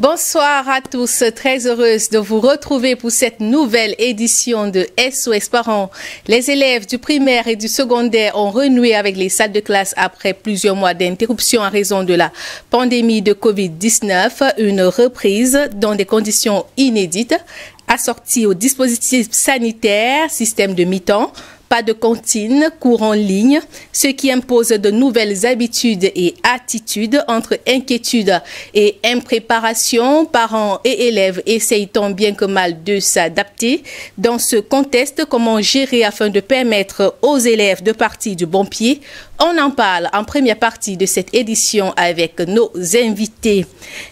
Bonsoir à tous, très heureuse de vous retrouver pour cette nouvelle édition de SOS Parents. Les élèves du primaire et du secondaire ont renoué avec les salles de classe après plusieurs mois d'interruption en raison de la pandémie de Covid-19, une reprise dans des conditions inédites, assortie au dispositif sanitaire, système de mi-temps, pas de cantine, cours en ligne, ce qui impose de nouvelles habitudes et attitudes. Entre inquiétude et impréparation, parents et élèves essayent tant bien que mal de s'adapter. Dans ce contexte, comment gérer afin de permettre aux élèves de partir du bon pied? On en parle en première partie de cette édition avec nos invités.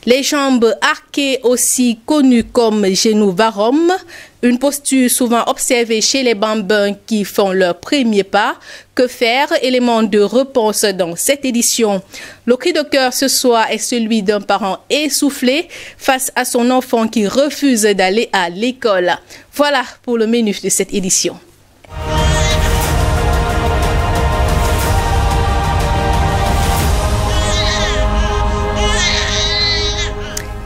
Les jambes arquées, aussi connues comme genoux varom, une posture souvent observée chez les bambins qui font leur premier pas. Que faire? Élément de réponse dans cette édition. Le cri de cœur ce soir est celui d'un parent essoufflé face à son enfant qui refuse d'aller à l'école. Voilà pour le menu de cette édition.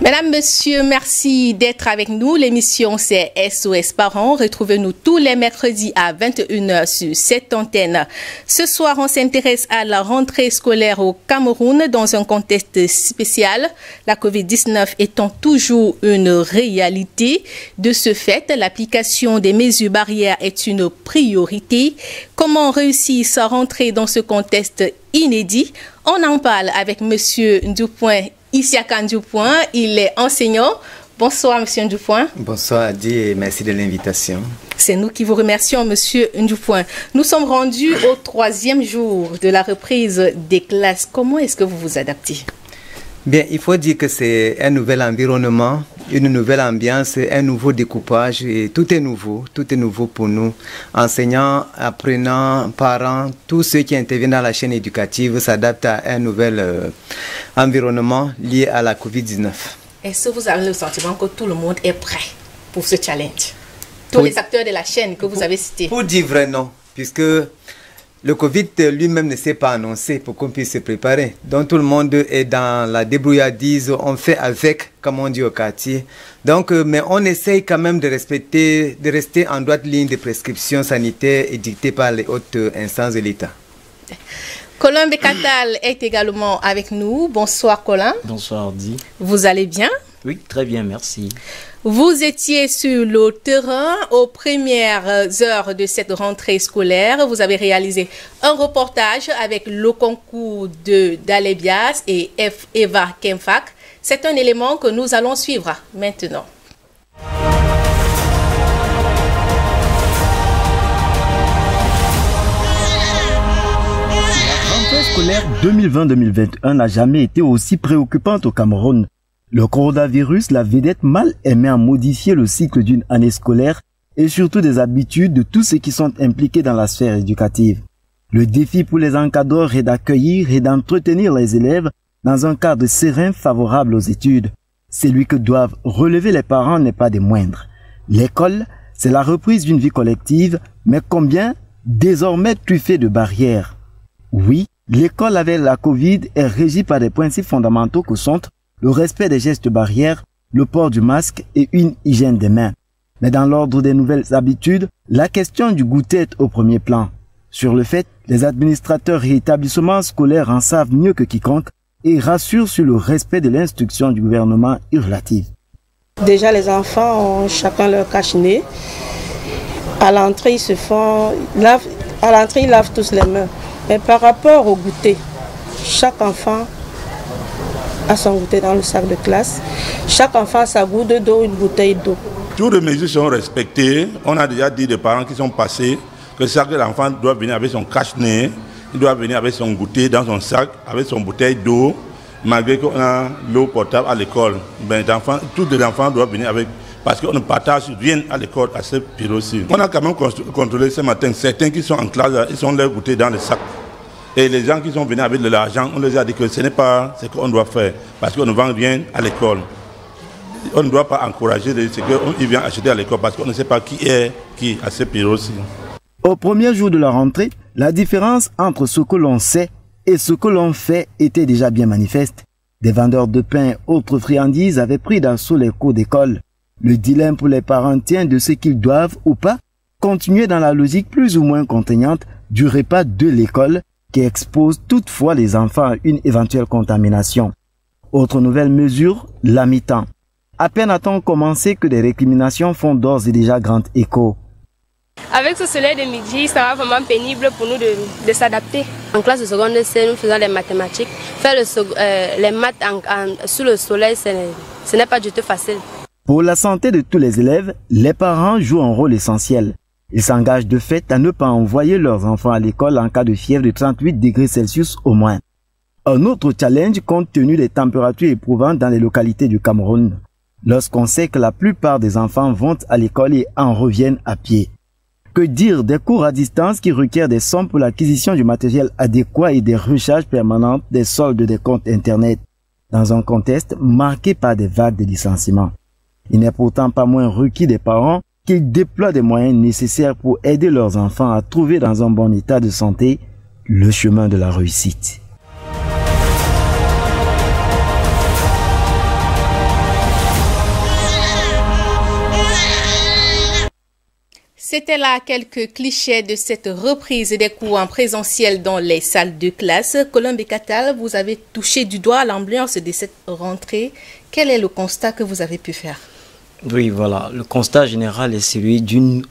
Mesdames, Messieurs, merci d'être avec nous. L'émission, c'est SOS Parents. Retrouvez-nous tous les mercredis à 21h sur cette antenne. Ce soir, on s'intéresse à la rentrée scolaire au Cameroun dans un contexte spécial. La Covid-19 étant toujours une réalité. De ce fait, l'application des mesures barrières est une priorité. Comment réussir sa rentrée dans ce contexte inédit? On en parle avec Monsieur Ndoupoint. Isiaka Ndoupoint, il est enseignant. Bonsoir, Monsieur Ndoupoint. Bonsoir, Adi, et merci de l'invitation. C'est nous qui vous remercions, Monsieur Ndoupoint. Nous sommes rendus au 3e jour de la reprise des classes. Comment est-ce que vous vous adaptez? Bien, il faut dire que c'est un nouvel environnement, une nouvelle ambiance, un nouveau découpage. Et tout est nouveau pour nous. Enseignants, apprenants, parents, tous ceux qui interviennent dans la chaîne éducative s'adaptent à un nouvel environnement lié à la Covid-19. Est-ce que vous avez le sentiment que tout le monde est prêt pour ce challenge? Tous les acteurs de la chaîne que vous avez cités. Pour dire vrai, non, puisque le Covid lui-même ne s'est pas annoncé pour qu'on puisse se préparer. Donc tout le monde est dans la débrouillardise, on fait avec, comme on dit au quartier. Donc, mais on essaye quand même de rester en droite ligne des prescriptions sanitaires édictées par les hautes instances de l'État. Colin Bekatal est également avec nous. Bonsoir Colin. Bonsoir Di. Vous allez bien? Oui, très bien, merci. Vous étiez sur le terrain aux premières heures de cette rentrée scolaire. Vous avez réalisé un reportage avec le concours d'Alebias et Eva Kemfak. C'est un élément que nous allons suivre maintenant. La rentrée scolaire 2020-2021 n'a jamais été aussi préoccupante au Cameroun. Le coronavirus, la vedette mal aimée, a modifié le cycle d'une année scolaire et surtout des habitudes de tous ceux qui sont impliqués dans la sphère éducative. Le défi pour les encadreurs est d'accueillir et d'entretenir les élèves dans un cadre serein favorable aux études. Celui que doivent relever les parents n'est pas des moindres. L'école, c'est la reprise d'une vie collective, mais combien désormais truffée de barrières? Oui, l'école avec la Covid est régie par des principes fondamentaux que sont le respect des gestes barrières, le port du masque et une hygiène des mains. Mais dans l'ordre des nouvelles habitudes, la question du goûter est au premier plan. Sur le fait, les administrateurs et établissements scolaires en savent mieux que quiconque et rassurent sur le respect de l'instruction du gouvernement relative. Déjà, les enfants ont chacun leur cache-nez. À l'entrée, ils lavent tous les mains. Mais par rapport au goûter, chaque enfant à son goûter dans le sac de classe. Chaque enfant a sa goutte d'eau, une bouteille d'eau. Toutes les mesures sont respectées. On a déjà dit des parents qui sont passés que chaque enfant doit venir avec son cache-nez, il doit venir avec son goûter dans son sac, avec son bouteille d'eau, malgré qu'on a l'eau potable à l'école. Ben, tous les enfants doivent venir avec, parce qu'on ne partage rien à l'école à ce période-ci. On a quand même contrôlé ce matin certains qui sont en classe, ils ont leur goûter dans le sac. Et les gens qui sont venus avec de l'argent, on les a dit que ce n'est pas ce qu'on doit faire, parce qu'on ne vend rien à l'école. On ne doit pas encourager ce qu'ils viennent acheter à l'école, parce qu'on ne sait pas qui est qui à ce période-ci. Au premier jour de la rentrée, la différence entre ce que l'on sait et ce que l'on fait était déjà bien manifeste. Des vendeurs de pain et autres friandises avaient pris d'assaut les cours d'école. Le dilemme pour les parents tient de ce qu'ils doivent ou pas continuer dans la logique plus ou moins contraignante du repas de l'école qui expose toutefois les enfants à une éventuelle contamination. Autre nouvelle mesure, la mi-temps. À peine a-t-on commencé que des récriminations font d'ores et déjà grand écho. Avec ce soleil de midi, ça va vraiment pénible pour nous de s'adapter. En classe de seconde C, nous faisons les mathématiques. Faire les maths sous le soleil, ce n'est pas du tout facile. Pour la santé de tous les élèves, les parents jouent un rôle essentiel. Ils s'engagent de fait à ne pas envoyer leurs enfants à l'école en cas de fièvre de 38 degrés Celsius au moins. Un autre challenge compte tenu des températures éprouvantes dans les localités du Cameroun, lorsqu'on sait que la plupart des enfants vont à l'école et en reviennent à pied. Que dire des cours à distance qui requièrent des sommes pour l'acquisition du matériel adéquat et des recharges permanentes des soldes des comptes Internet, dans un contexte marqué par des vagues de licenciements. Il n'est pourtant pas moins requis des parents qu'ils déploient des moyens nécessaires pour aider leurs enfants à trouver dans un bon état de santé le chemin de la réussite. C'était là quelques clichés de cette reprise des cours en présentiel dans les salles de classe. Colombe Katal, vous avez touché du doigt l'ambiance de cette rentrée. Quel est le constat que vous avez pu faire? Oui, voilà. Le constat général est celui d'une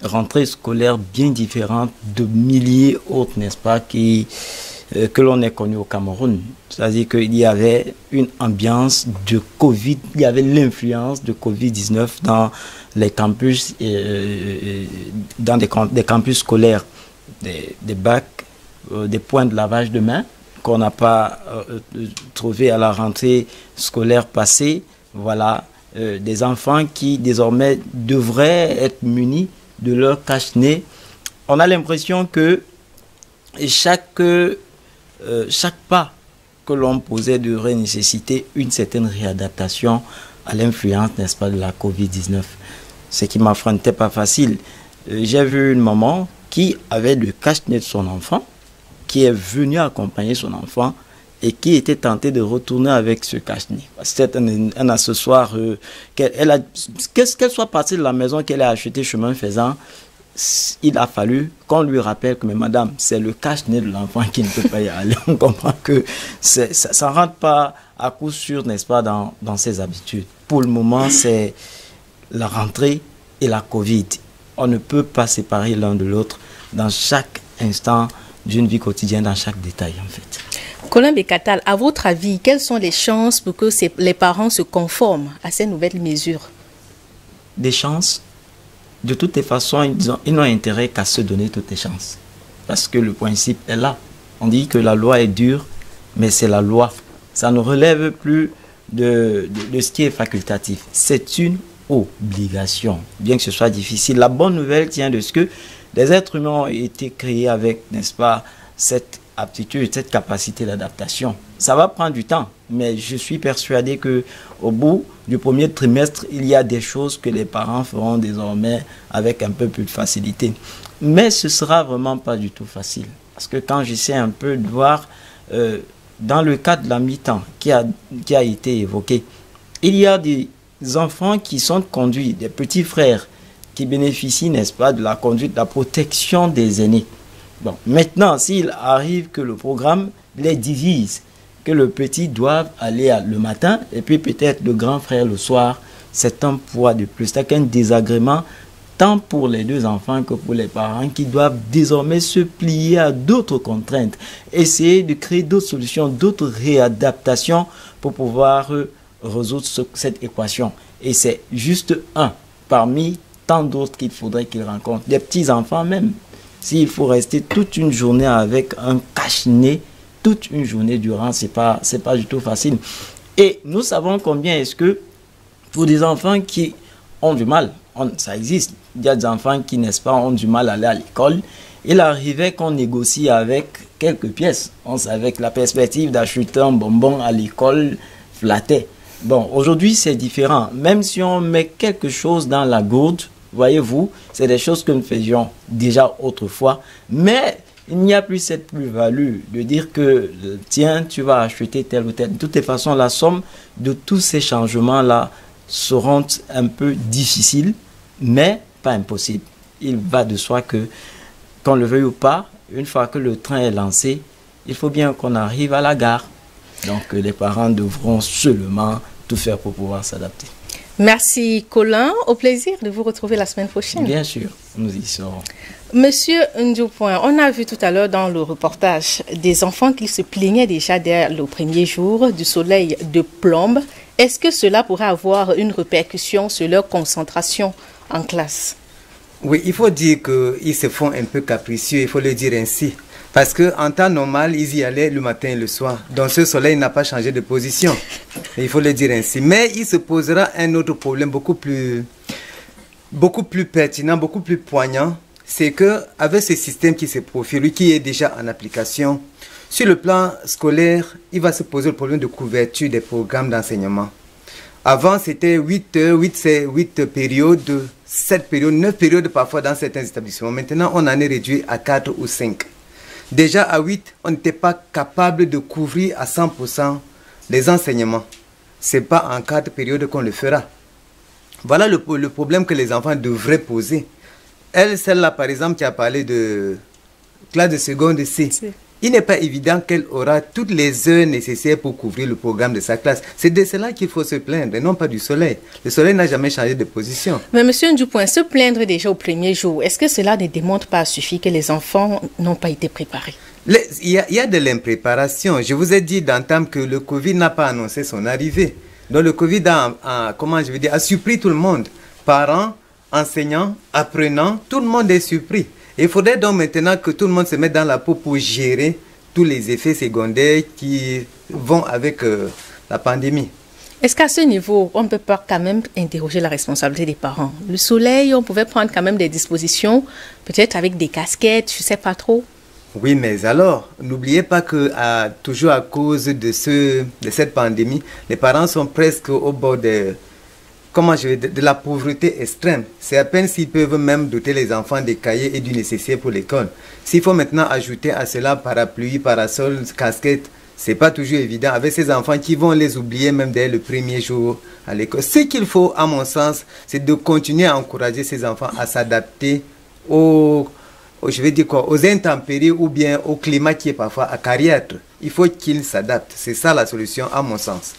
rentrée scolaire bien différente de milliers autres, n'est-ce pas, que l'on est connu au Cameroun. C'est-à-dire qu'il y avait une ambiance de Covid, il y avait l'influence de Covid-19 dans les campus, dans des campus scolaires, des bacs, des points de lavage de mains qu'on n'a pas trouvé à la rentrée scolaire passée. Voilà, des enfants qui désormais devraient être munis de leur cache-nez. On a l'impression que chaque pas que l'on posait devrait nécessiter une certaine réadaptation à l'influence, n'est-ce pas, de la Covid-19. Ce qui ma foi n'était pas facile. J'ai vu une maman qui avait le cache-nez de son enfant, qui est venue accompagner son enfant et qui était tentée de retourner avec ce cache-nez. C'était un accessoire qu'elle soit partie de la maison qu'elle a acheté chemin faisant. Il a fallu qu'on lui rappelle que, mais madame, c'est le cache-nez de l'enfant qui ne peut pas y aller. On comprend que ça ne rentre pas à coup sûr, n'est-ce pas, dans ses habitudes. Pour le moment, c'est la rentrée et la Covid. On ne peut pas séparer l'un de l'autre dans chaque instant d'une vie quotidienne, dans chaque détail, en fait. Colombe Katal, à votre avis, quelles sont les chances pour que les parents se conforment à ces nouvelles mesures? Des chances? De toutes les façons, ils n'ont intérêt qu'à se donner toutes les chances. Parce que le principe est là. On dit que la loi est dure, mais c'est la loi. Ça ne relève plus de ce qui est facultatif. C'est une obligation, bien que ce soit difficile. La bonne nouvelle tient de ce que les êtres humains ont été créés avec, n'est-ce pas, cette aptitude, cette capacité d'adaptation. Ça va prendre du temps, mais je suis persuadé qu'au bout du premier trimestre, il y a des choses que les parents feront désormais avec un peu plus de facilité. Mais ce ne sera vraiment pas du tout facile. Parce que quand j'essaie un peu de voir, dans le cas de la mi-temps qui a été évoqué, il y a des enfants qui sont conduits, des petits frères qui bénéficient, n'est-ce pas, de la conduite, de la protection des aînés. Bon, maintenant, s'il arrive que le programme les divise, que le petit doive aller le matin et puis peut-être le grand frère le soir, c'est un poids de plus. C'est un désagrément tant pour les deux enfants que pour les parents qui doivent désormais se plier à d'autres contraintes, essayer de créer d'autres solutions, d'autres réadaptations pour pouvoir résoudre cette équation. Et c'est juste un parmi tant d'autres qu'il faudrait qu'ils rencontrent. Des petits-enfants même. S'il faut rester toute une journée avec un cache-nez, toute une journée durant, c'est pas du tout facile. Et nous savons combien est-ce que pour des enfants qui ont du mal, ça existe, il y a des enfants qui, n'est-ce pas, ont du mal à aller à l'école. Il arrivait qu'on négocie avec quelques pièces. On savait que la perspective d'acheter un bonbon à l'école flattait. Bon, aujourd'hui c'est différent. Même si on met quelque chose dans la gourde, voyez-vous, c'est des choses que nous faisions déjà autrefois. Mais Il n'y a plus cette plus-value de dire que, tiens, tu vas acheter tel ou tel. De toutes les façons, la somme de tous ces changements-là seront un peu difficiles, mais pas impossibles. Il va de soi que, qu'on le veuille ou pas, une fois que le train est lancé, il faut bien qu'on arrive à la gare. Donc, les parents devront seulement tout faire pour pouvoir s'adapter. Merci Colin, au plaisir de vous retrouver la semaine prochaine. Bien sûr, nous y serons. Monsieur Ndjoupouin, on a vu tout à l'heure dans le reportage des enfants qui se plaignaient déjà dès le premier jour du soleil de plombe. Est-ce que cela pourrait avoir une répercussion sur leur concentration en classe? Oui, il faut dire qu'ils se font un peu capricieux, il faut le dire ainsi. Parce qu'en temps normal, ils y allaient le matin et le soir. Donc ce soleil n'a pas changé de position. Il faut le dire ainsi. Mais il se posera un autre problème beaucoup plus pertinent, beaucoup plus poignant. C'est qu'avec ce système qui se profile, qui est déjà en application, sur le plan scolaire, il va se poser le problème de couverture des programmes d'enseignement. Avant, c'était 8 périodes, 7 périodes, 9 périodes parfois dans certains établissements. Maintenant, on en est réduit à 4 ou 5. Déjà à 8, on n'était pas capable de couvrir à 100% les enseignements. Ce n'est pas en 4 périodes qu'on le fera. Voilà le problème que les enfants devraient poser. Celle-là, par exemple, qui a parlé de classe de seconde C, il n'est pas évident qu'elle aura toutes les heures nécessaires pour couvrir le programme de sa classe. C'est de cela qu'il faut se plaindre, et non pas du soleil. Le soleil n'a jamais changé de position. Mais monsieur Ndjoupouin, se plaindre déjà au premier jour, est-ce que cela ne démontre pas à suffit que les enfants n'ont pas été préparés? Il y a de l'impréparation. Je vous ai dit d'entame que le Covid n'a pas annoncé son arrivée. Donc le Covid a surpris tout le monde. Parents, enseignants, apprenants, tout le monde est surpris. Il faudrait donc maintenant que tout le monde se mette dans la peau pour gérer tous les effets secondaires qui vont avec la pandémie. Est-ce qu'à ce niveau, on ne peut pas quand même interroger la responsabilité des parents? Le soleil, on pouvait prendre quand même des dispositions, peut-être avec des casquettes, je ne sais pas trop. Oui, mais alors, n'oubliez pas que toujours à cause de cette pandémie, les parents sont presque au bord de la pauvreté extrême. C'est à peine s'ils peuvent même doter les enfants des cahiers et du nécessaire pour l'école. S'il faut maintenant ajouter à cela parapluie, parasol, casquette, c'est pas toujours évident avec ces enfants qui vont les oublier même dès le premier jour à l'école. Ce qu'il faut, à mon sens, c'est de continuer à encourager ces enfants à s'adapter aux intempéries ou bien au climat qui est parfois acariâtre. Il faut qu'ils s'adaptent. C'est ça la solution, à mon sens.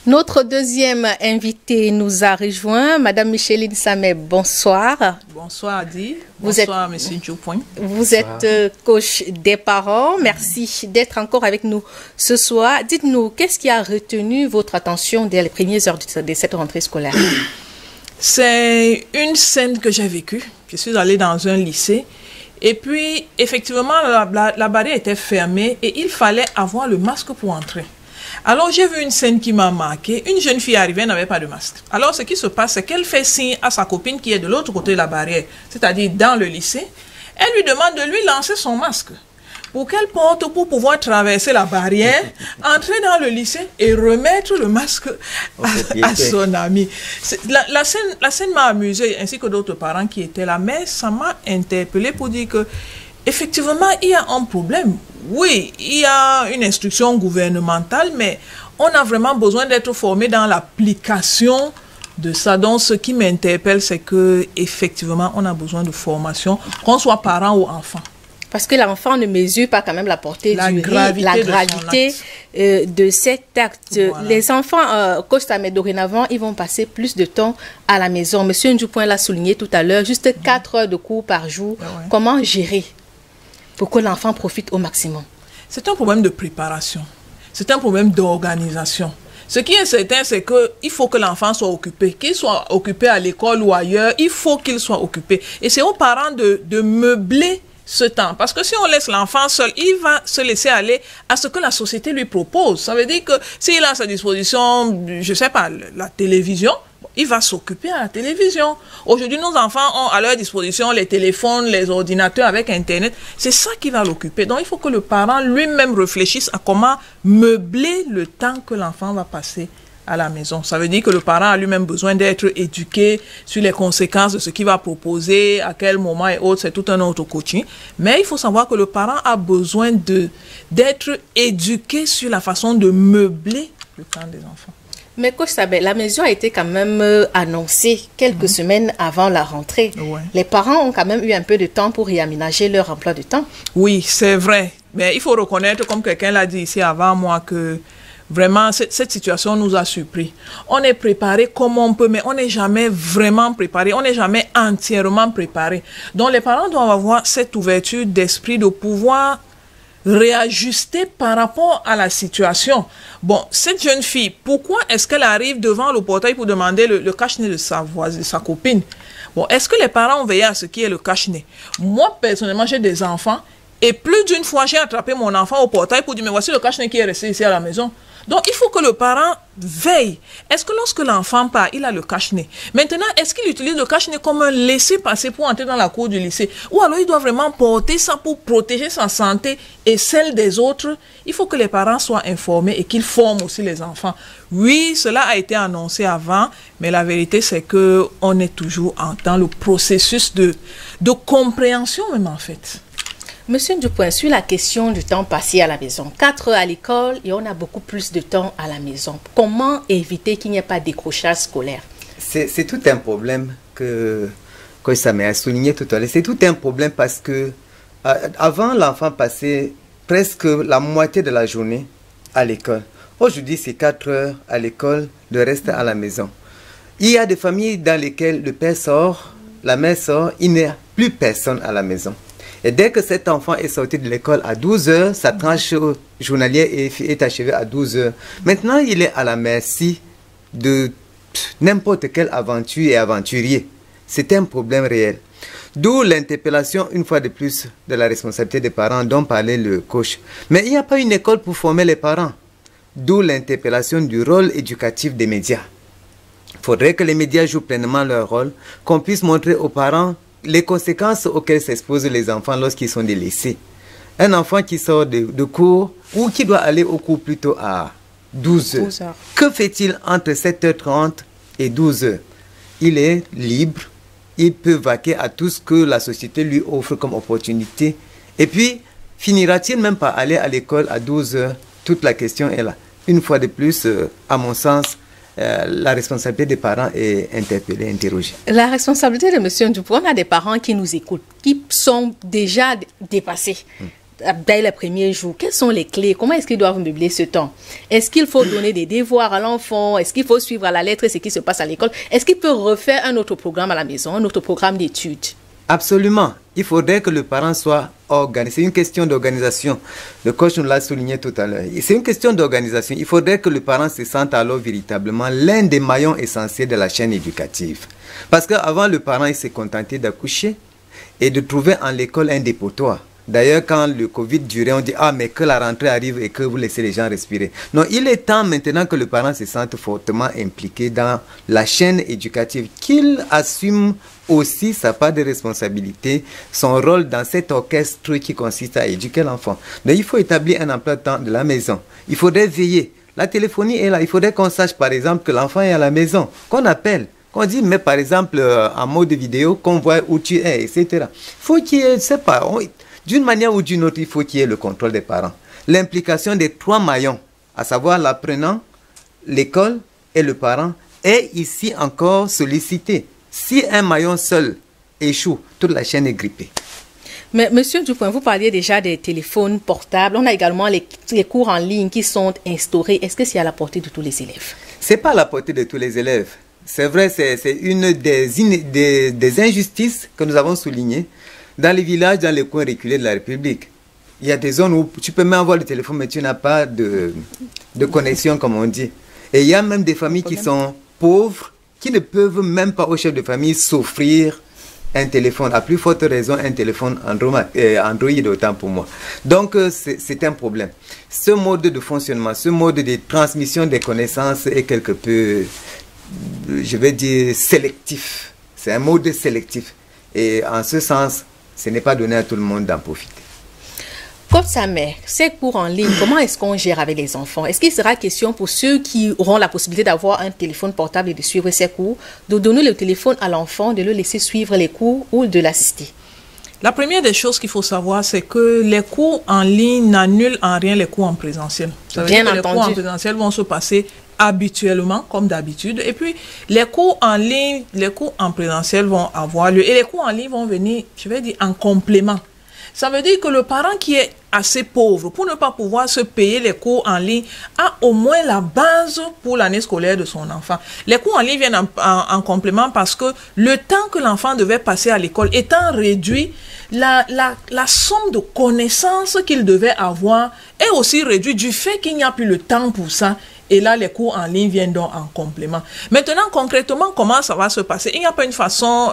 Notre deuxième invitée nous a rejoint, Madame Micheline Samé, bonsoir. Bonsoir Adi, bonsoir Monsieur Ndjoupouin. Vous êtes coach des parents, merci d'être encore avec nous ce soir. Dites-nous, qu'est-ce qui a retenu votre attention dès les premières heures de cette rentrée scolaire? C'est une scène que j'ai vécue. Je suis allée dans un lycée et puis effectivement la barrière était fermée et il fallait avoir le masque pour entrer. Alors, j'ai vu une scène qui m'a marqué. Une jeune fille arrivée, elle n'avait pas de masque. Alors, ce qui se passe, c'est qu'elle fait signe à sa copine qui est de l'autre côté de la barrière, c'est-à-dire dans le lycée. Elle lui demande de lui lancer son masque pour qu'elle porte pour pouvoir traverser la barrière, entrer dans le lycée et remettre le masque à son ami. La scène m'a amusée, ainsi que d'autres parents qui étaient là, mais ça m'a interpellée pour dire que effectivement, il y a un problème. Oui, il y a une instruction gouvernementale, mais on a vraiment besoin d'être formé dans l'application de ça. Donc, ce qui m'interpelle, c'est que effectivement, on a besoin de formation, qu'on soit parent ou enfant. Parce que l'enfant ne mesure pas quand même la portée la gravité de cet acte. Voilà. Les enfants, coach Samé, dorénavant, ils vont passer plus de temps à la maison. Monsieur Ndjoupouin l'a souligné tout à l'heure, juste 4 heures de cours par jour. Ouais. Comment gérer pour que l'enfant profite au maximum? C'est un problème de préparation. C'est un problème d'organisation. Ce qui est certain, c'est qu'il faut que l'enfant soit occupé. Qu'il soit occupé à l'école ou ailleurs, il faut qu'il soit occupé. Et c'est aux parents de meubler ce temps. Parce que si on laisse l'enfant seul, il va se laisser aller à ce que la société lui propose. Ça veut dire que s'il a à sa disposition, je ne sais pas, la télévision, il va s'occuper à la télévision. Aujourd'hui, nos enfants ont à leur disposition les téléphones, les ordinateurs avec Internet. C'est ça qui va l'occuper. Donc, il faut que le parent lui-même réfléchisse à comment meubler le temps que l'enfant va passer à la maison. Ça veut dire que le parent a lui-même besoin d'être éduqué sur les conséquences de ce qu'il va proposer, à quel moment et autres, c'est tout un autre coaching. Mais il faut savoir que le parent a besoin d'être éduqué sur la façon de meubler le temps des enfants. Mais coach Sabel, la mesure a été quand même annoncée quelques semaines avant la rentrée. Ouais. Les parents ont quand même eu un peu de temps pour réaménager leur emploi de temps. Oui, c'est vrai. Mais il faut reconnaître, comme quelqu'un l'a dit ici avant moi, que vraiment, cette situation nous a surpris. On est préparé comme on peut, mais on n'est jamais vraiment préparé. On n'est jamais entièrement préparé. Donc, les parents doivent avoir cette ouverture d'esprit de pouvoir réajuster par rapport à la situation. Bon, cette jeune fille, pourquoi est-ce qu'elle arrive devant le portail pour demander le cache-nez de sa voisine, de sa copine? Bon, est-ce que les parents ont veillé à ce qui est le cache-nez? Moi, personnellement, j'ai des enfants et plus d'une fois, j'ai attrapé mon enfant au portail pour dire, mais voici le cache-nez qui est resté ici à la maison. Donc, il faut que le parent veille. Est-ce que lorsque l'enfant part, il a le cache-nez? Maintenant, est-ce qu'il utilise le cache-nez comme un laissez-passer pour entrer dans la cour du lycée? Ou alors, il doit vraiment porter ça pour protéger sa santé et celle des autres? Il faut que les parents soient informés et qu'ils forment aussi les enfants. Oui, cela a été annoncé avant, mais la vérité, c'est qu'on est toujours dans le processus de compréhension même, en fait. Monsieur Dupont, sur la question du temps passé à la maison, 4 heures à l'école et on a beaucoup plus de temps à la maison. Comment éviter qu'il n'y ait pas de décrochage scolaire? C'est tout un problème que ça m'a souligné tout à l'heure. C'est tout un problème parce que avant, l'enfant passait presque la moitié de la journée à l'école. Aujourd'hui, c'est 4 heures à l'école, le reste à la maison. Il y a des familles dans lesquelles le père sort, la mère sort, il n'y a plus personne à la maison. Et dès que cet enfant est sorti de l'école à 12 heures, sa tranche journalière est achevée à 12 heures. Maintenant, il est à la merci de n'importe quelle aventure et aventurier. C'est un problème réel. D'où l'interpellation, une fois de plus, de la responsabilité des parents dont parlait le coach. Mais il n'y a pas une école pour former les parents. D'où l'interpellation du rôle éducatif des médias. Il faudrait que les médias jouent pleinement leur rôle, qu'on puisse montrer aux parents les conséquences auxquelles s'exposent les enfants lorsqu'ils sont délaissés. Un enfant qui sort de cours ou qui doit aller au cours plutôt à 12 heures. Que fait-il entre 7h30 et 12 heures? Il est libre, il peut vaquer à tout ce que la société lui offre comme opportunité. Et puis, finira-t-il même par aller à l'école à 12 heures? Toute la question est là. Une fois de plus, à mon sens, la responsabilité des parents est interpellée, interrogée. La responsabilité de M. Dupont, on a des parents qui nous écoutent, qui sont déjà dépassés dès les premiers jours. Quelles sont les clés? Comment est-ce qu'ils doivent meubler ce temps? Est-ce qu'il faut donner des devoirs à l'enfant? Est-ce qu'il faut suivre à la lettre ce qui se passe à l'école? Est-ce qu'il peut refaire un autre programme à la maison, un autre programme d'études? Absolument. Il faudrait que le parent soit organisé. C'est une question d'organisation. Le coach nous l'a souligné tout à l'heure. C'est une question d'organisation. Il faudrait que le parent se sente alors véritablement l'un des maillons essentiels de la chaîne éducative. Parce qu'avant, le parent il s'est contenté d'accoucher et de trouver en l'école un dépotoir. D'ailleurs, quand le Covid durait, on dit « Ah, mais que la rentrée arrive et que vous laissez les gens respirer. » Non, il est temps maintenant que le parent se sente fortement impliqué dans la chaîne éducative, qu'il assume aussi sa part de responsabilité, son rôle dans cet orchestre qui consiste à éduquer l'enfant. Mais il faut établir un emploi de temps de la maison. Il faudrait veiller. La téléphonie est là. Il faudrait qu'on sache, par exemple, que l'enfant est à la maison, qu'on appelle. Qu'on dit, mais par exemple, en mode vidéo, qu'on voit où tu es, etc. Il faut qu'il y ait, je ne sais pas, d'une manière ou d'une autre, il faut qu'il y ait le contrôle des parents. L'implication des 3 maillons, à savoir l'apprenant, l'école et le parent, est ici encore sollicitée. Si un maillon seul échoue, toute la chaîne est grippée. Mais Monsieur Dupont, vous parliez déjà des téléphones portables. On a également les cours en ligne qui sont instaurés. Est-ce que c'est à la portée de tous les élèves? Ce n'est pas à la portée de tous les élèves. C'est vrai, c'est une des injustices que nous avons soulignées. Dans les villages, dans les coins reculés de la République, il y a des zones où tu peux même avoir le téléphone, mais tu n'as pas de connexion, comme on dit. Et il y a même des familles qui sont pauvres, qui ne peuvent même pas au chef de famille s'offrir un téléphone. À plus forte raison, un téléphone Android, autant pour moi. Donc, c'est un problème. Ce mode de fonctionnement, ce mode de transmission des connaissances est quelque peu, je vais dire, sélectif. C'est un mode sélectif. Et en ce sens, ce n'est pas donné à tout le monde d'en profiter. Comme sa mère, ces cours en ligne, comment est-ce qu'on gère avec les enfants? Est-ce qu'il sera question pour ceux qui auront la possibilité d'avoir un téléphone portable et de suivre ces cours, de donner le téléphone à l'enfant, de le laisser suivre les cours ou de l'assister? La première des choses qu'il faut savoir, c'est que les cours en ligne n'annulent en rien les cours en présentiel. Ça veut dire que les cours en présentiel vont se passer habituellement, comme d'habitude. Et puis, les cours en ligne, les cours en présentiel vont avoir lieu. Et les cours en ligne vont venir, je vais dire, en complément. Ça veut dire que le parent qui est assez pauvre pour ne pas pouvoir se payer les cours en ligne a au moins la base pour l'année scolaire de son enfant. Les cours en ligne viennent en complément parce que le temps que l'enfant devait passer à l'école étant réduit, la somme de connaissances qu'il devait avoir est aussi réduite du fait qu'il n'y a plus le temps pour ça. Et là, les cours en ligne viennent donc en complément. Maintenant, concrètement, comment ça va se passer? Il n'y a pas une façon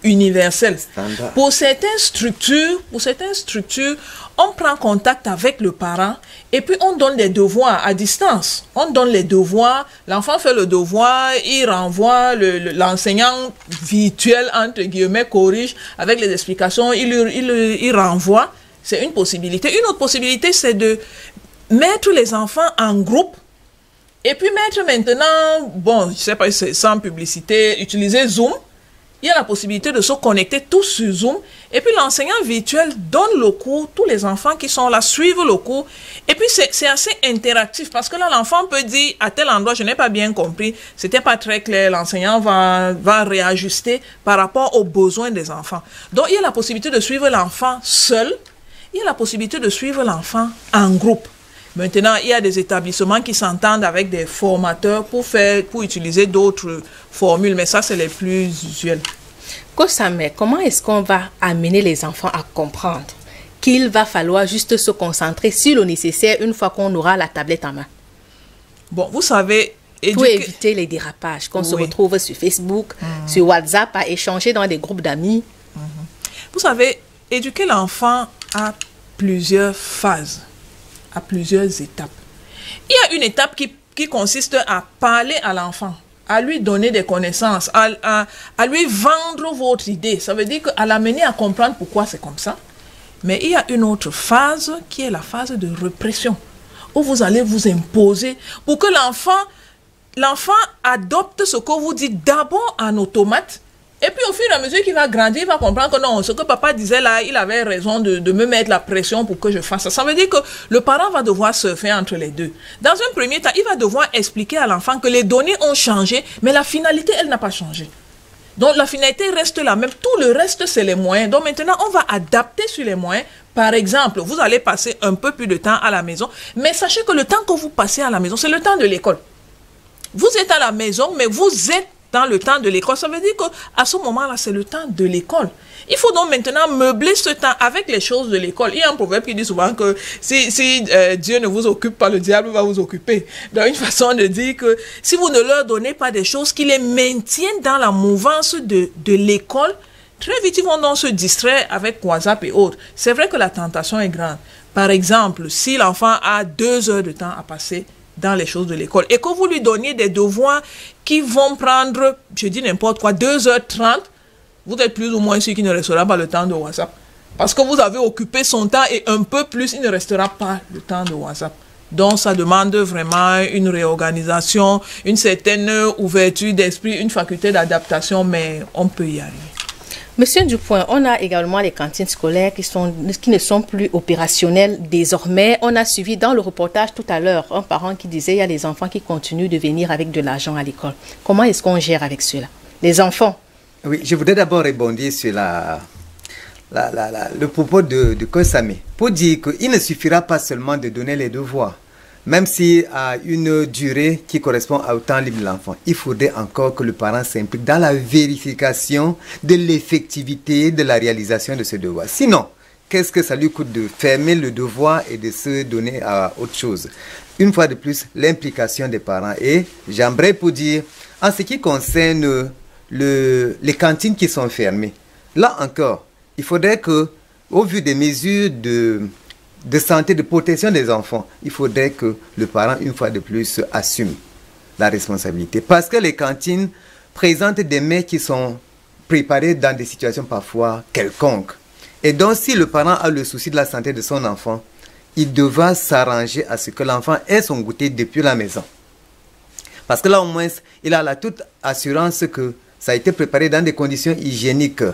universelle. Standard. Pour certaines structures, on prend contact avec le parent et puis on donne des devoirs à distance. On donne les devoirs, l'enfant fait le devoir, il renvoie, l'enseignant virtuel, entre guillemets, corrige avec les explications, il renvoie. C'est une possibilité. Une autre possibilité, c'est de mettre les enfants en groupe. Et puis mettre maintenant, bon, je sais pas, sans publicité, utiliser Zoom. Il y a la possibilité de se connecter tous sur Zoom. Et puis l'enseignant virtuel donne le cours. Tous les enfants qui sont là suivent le cours. Et puis c'est assez interactif parce que là, l'enfant peut dire à tel endroit, je n'ai pas bien compris, c'était pas très clair. L'enseignant va réajuster par rapport aux besoins des enfants. Donc il y a la possibilité de suivre l'enfant seul. Il y a la possibilité de suivre l'enfant en groupe. Maintenant, il y a des établissements qui s'entendent avec des formateurs pour utiliser d'autres formules, mais ça, c'est les plus usuels. Kosameh, comment est-ce qu'on va amener les enfants à comprendre qu'il va falloir juste se concentrer sur le nécessaire une fois qu'on aura la tablette en main? Bon, vous savez... Pour éviter les dérapages, qu'on se retrouve sur Facebook, sur WhatsApp, à échanger dans des groupes d'amis. Vous savez, éduquer l'enfant a plusieurs phases, à plusieurs étapes. Il y a une étape qui consiste à parler à l'enfant, à lui donner des connaissances, à lui vendre votre idée. Ça veut dire qu'à l'amener à comprendre pourquoi c'est comme ça. Mais il y a une autre phase qui est la phase de répression, où vous allez vous imposer pour que l'enfant adopte ce que vous dites d'abord en automate. Et puis au fur et à mesure qu'il va grandir, il va comprendre que non, ce que papa disait là, il avait raison de me mettre la pression pour que je fasse ça. Ça veut dire que le parent va devoir surfer entre les deux. Dans un premier temps, il va devoir expliquer à l'enfant que les données ont changé, mais la finalité, elle n'a pas changé. Donc la finalité reste la même. Tout le reste, c'est les moyens. Donc maintenant, on va adapter sur les moyens. Par exemple, vous allez passer un peu plus de temps à la maison, mais sachez que le temps que vous passez à la maison, c'est le temps de l'école. Vous êtes à la maison, mais vous êtes dans le temps de l'école. Ça veut dire qu'à ce moment-là, c'est le temps de l'école. Il faut donc maintenant meubler ce temps avec les choses de l'école. Il y a un proverbe qui dit souvent que si Dieu ne vous occupe pas, le diable va vous occuper. Donc une façon de dire que si vous ne leur donnez pas des choses qui les maintiennent dans la mouvance de l'école, très vite ils vont donc se distraire avec WhatsApp et autres. C'est vrai que la tentation est grande. Par exemple, si l'enfant a 2 heures de temps à passer dans les choses de l'école et que vous lui donniez des devoirs qui vont prendre, je dis n'importe quoi, 2h30, vous êtes plus ou moins sûr qu'il ne restera pas le temps de WhatsApp. Parce que vous avez occupé son temps et un peu plus, il ne restera pas le temps de WhatsApp. Donc ça demande vraiment une réorganisation, une certaine ouverture d'esprit, une faculté d'adaptation, mais on peut y arriver. Monsieur Dupoint, on a également les cantines scolaires qui ne sont plus opérationnelles désormais. On a suivi dans le reportage tout à l'heure un parent qui disait qu'il y a des enfants qui continuent de venir avec de l'argent à l'école. Comment est-ce qu'on gère avec cela? Les enfants? Oui, je voudrais d'abord rebondir sur le propos de Kosameh pour dire qu'il ne suffira pas seulement de donner les devoirs. Même si à une durée qui correspond au temps libre de l'enfant, il faudrait encore que le parent s'implique dans la vérification de l'effectivité de la réalisation de ce devoir. Sinon, qu'est-ce que ça lui coûte de fermer le devoir et de se donner à autre chose? Une fois de plus, l'implication des parents. Et j'aimerais pour dire, en ce qui concerne les cantines qui sont fermées, là encore, il faudrait que, au vu des mesures de santé, de protection des enfants, il faudrait que le parent, une fois de plus, assume la responsabilité. Parce que les cantines présentent des mets qui sont préparés dans des situations parfois quelconques. Et donc, si le parent a le souci de la santé de son enfant, il devra s'arranger à ce que l'enfant ait son goûter depuis la maison. Parce que là, au moins, il a la toute assurance que ça a été préparé dans des conditions hygiéniques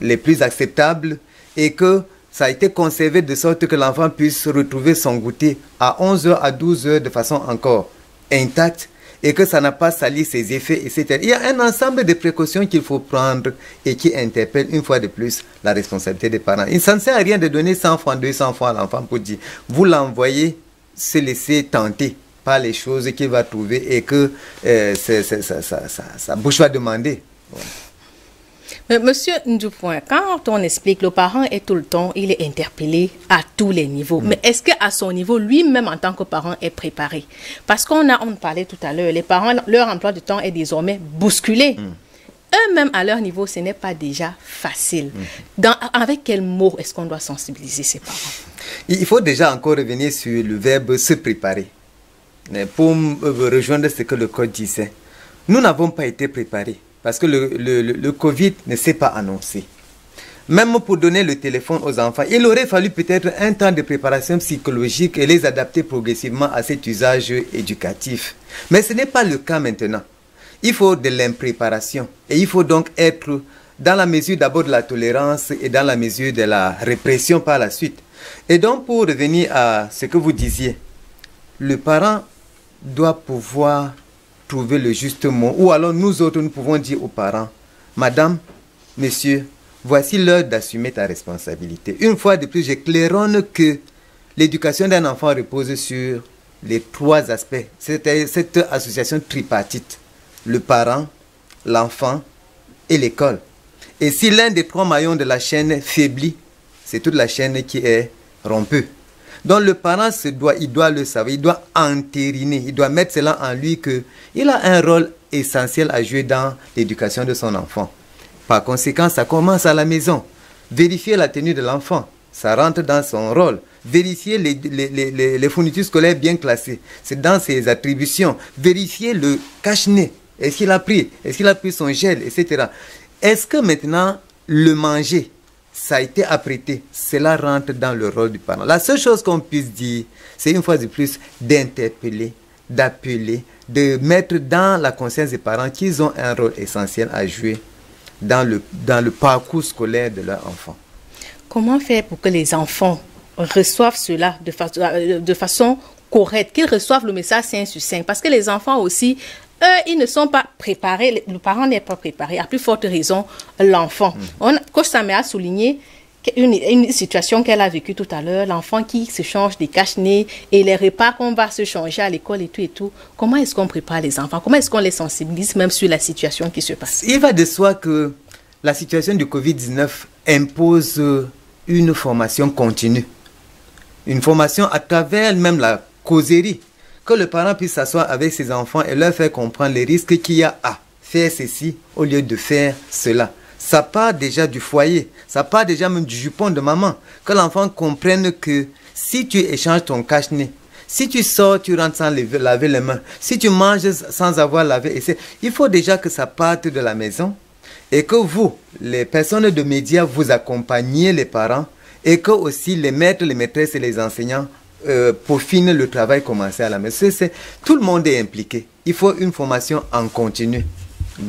les plus acceptables et que ça a été conservé de sorte que l'enfant puisse retrouver son goûter à 11h, à 12h de façon encore intacte et que ça n'a pas sali ses effets, etc. Il y a un ensemble de précautions qu'il faut prendre et qui interpellent une fois de plus la responsabilité des parents. Il ne s'en sert à rien de donner 100 francs, 200 francs à l'enfant pour dire vous l'envoyez se laisser tenter par les choses qu'il va trouver et que sa bouche va demander. Voilà. Mais Monsieur Ndoupoint, quand on explique, le parent est tout le temps, il est interpellé à tous les niveaux. Mais est-ce qu'à son niveau, lui-même en tant que parent est préparé? Parce on parlait tout à l'heure, les parents, leur emploi de temps est désormais bousculé. Eux-mêmes, à leur niveau, ce n'est pas déjà facile. Avec quel mot est-ce qu'on doit sensibiliser ces parents? Il faut déjà encore revenir sur le verbe se préparer. Pour rejoindre ce que le Code disait, nous n'avons pas été préparés. Parce que le Covid ne s'est pas annoncé. Même pour donner le téléphone aux enfants, il aurait fallu peut-être un temps de préparation psychologique et les adapter progressivement à cet usage éducatif. Mais ce n'est pas le cas maintenant. Il faut de l'impréparation. Et il faut donc être dans la mesure d'abord de la tolérance et dans la mesure de la répression par la suite. Et donc pour revenir à ce que vous disiez, le parent doit pouvoir trouver le juste mot, ou alors nous autres, nous pouvons dire aux parents, madame, monsieur, voici l'heure d'assumer ta responsabilité. Une fois de plus, j'éclaironne que l'éducation d'un enfant repose sur les trois aspects. C'est cette association tripartite, le parent, l'enfant et l'école. Et si l'un des trois maillons de la chaîne faiblit, c'est toute la chaîne qui est rompue. Donc le parent il doit le savoir, il doit entériner, il doit mettre cela en lui qu'il a un rôle essentiel à jouer dans l'éducation de son enfant. Par conséquent, ça commence à la maison. Vérifier la tenue de l'enfant, ça rentre dans son rôle. Vérifier les fournitures scolaires bien classées, c'est dans ses attributions. Vérifier le cache-nez, est-ce qu'il a pris son gel, etc. Est-ce que maintenant, le manger, ça a été apprêté, cela rentre dans le rôle du parent. La seule chose qu'on puisse dire, c'est une fois de plus d'interpeller, d'appeler, de mettre dans la conscience des parents qu'ils ont un rôle essentiel à jouer dans le parcours scolaire de leur enfant. Comment faire pour que les enfants reçoivent cela de façon correcte, qu'ils reçoivent le message sain sur sain? Parce que les enfants aussi, eux, ils ne sont pas préparés, le parent n'est pas préparé, à plus forte raison, l'enfant. Coach Samé a souligné une situation qu'elle a vécue tout à l'heure, l'enfant qui se change des cache-nez et les repas qu'on va se changer à l'école et tout. Comment est-ce qu'on prépare les enfants? Comment est-ce qu'on les sensibilise même sur la situation qui se passe? Il va de soi que la situation du Covid-19 impose une formation continue. Une formation à travers même la causerie. Que le parent puisse s'asseoir avec ses enfants et leur faire comprendre les risques qu'il y a à faire ceci au lieu de faire cela. Ça part déjà du foyer, ça part déjà même du jupon de maman. Que l'enfant comprenne que si tu échanges ton cache-nez, si tu sors, tu rentres sans laver les mains, si tu manges sans avoir lavé, il faut déjà que ça parte de la maison et que vous, les personnes de médias, vous accompagniez les parents et que aussi les maîtres, les maîtresses et les enseignants peaufinent le travail commencé à la maison. Tout le monde est impliqué. Il faut une formation en continu.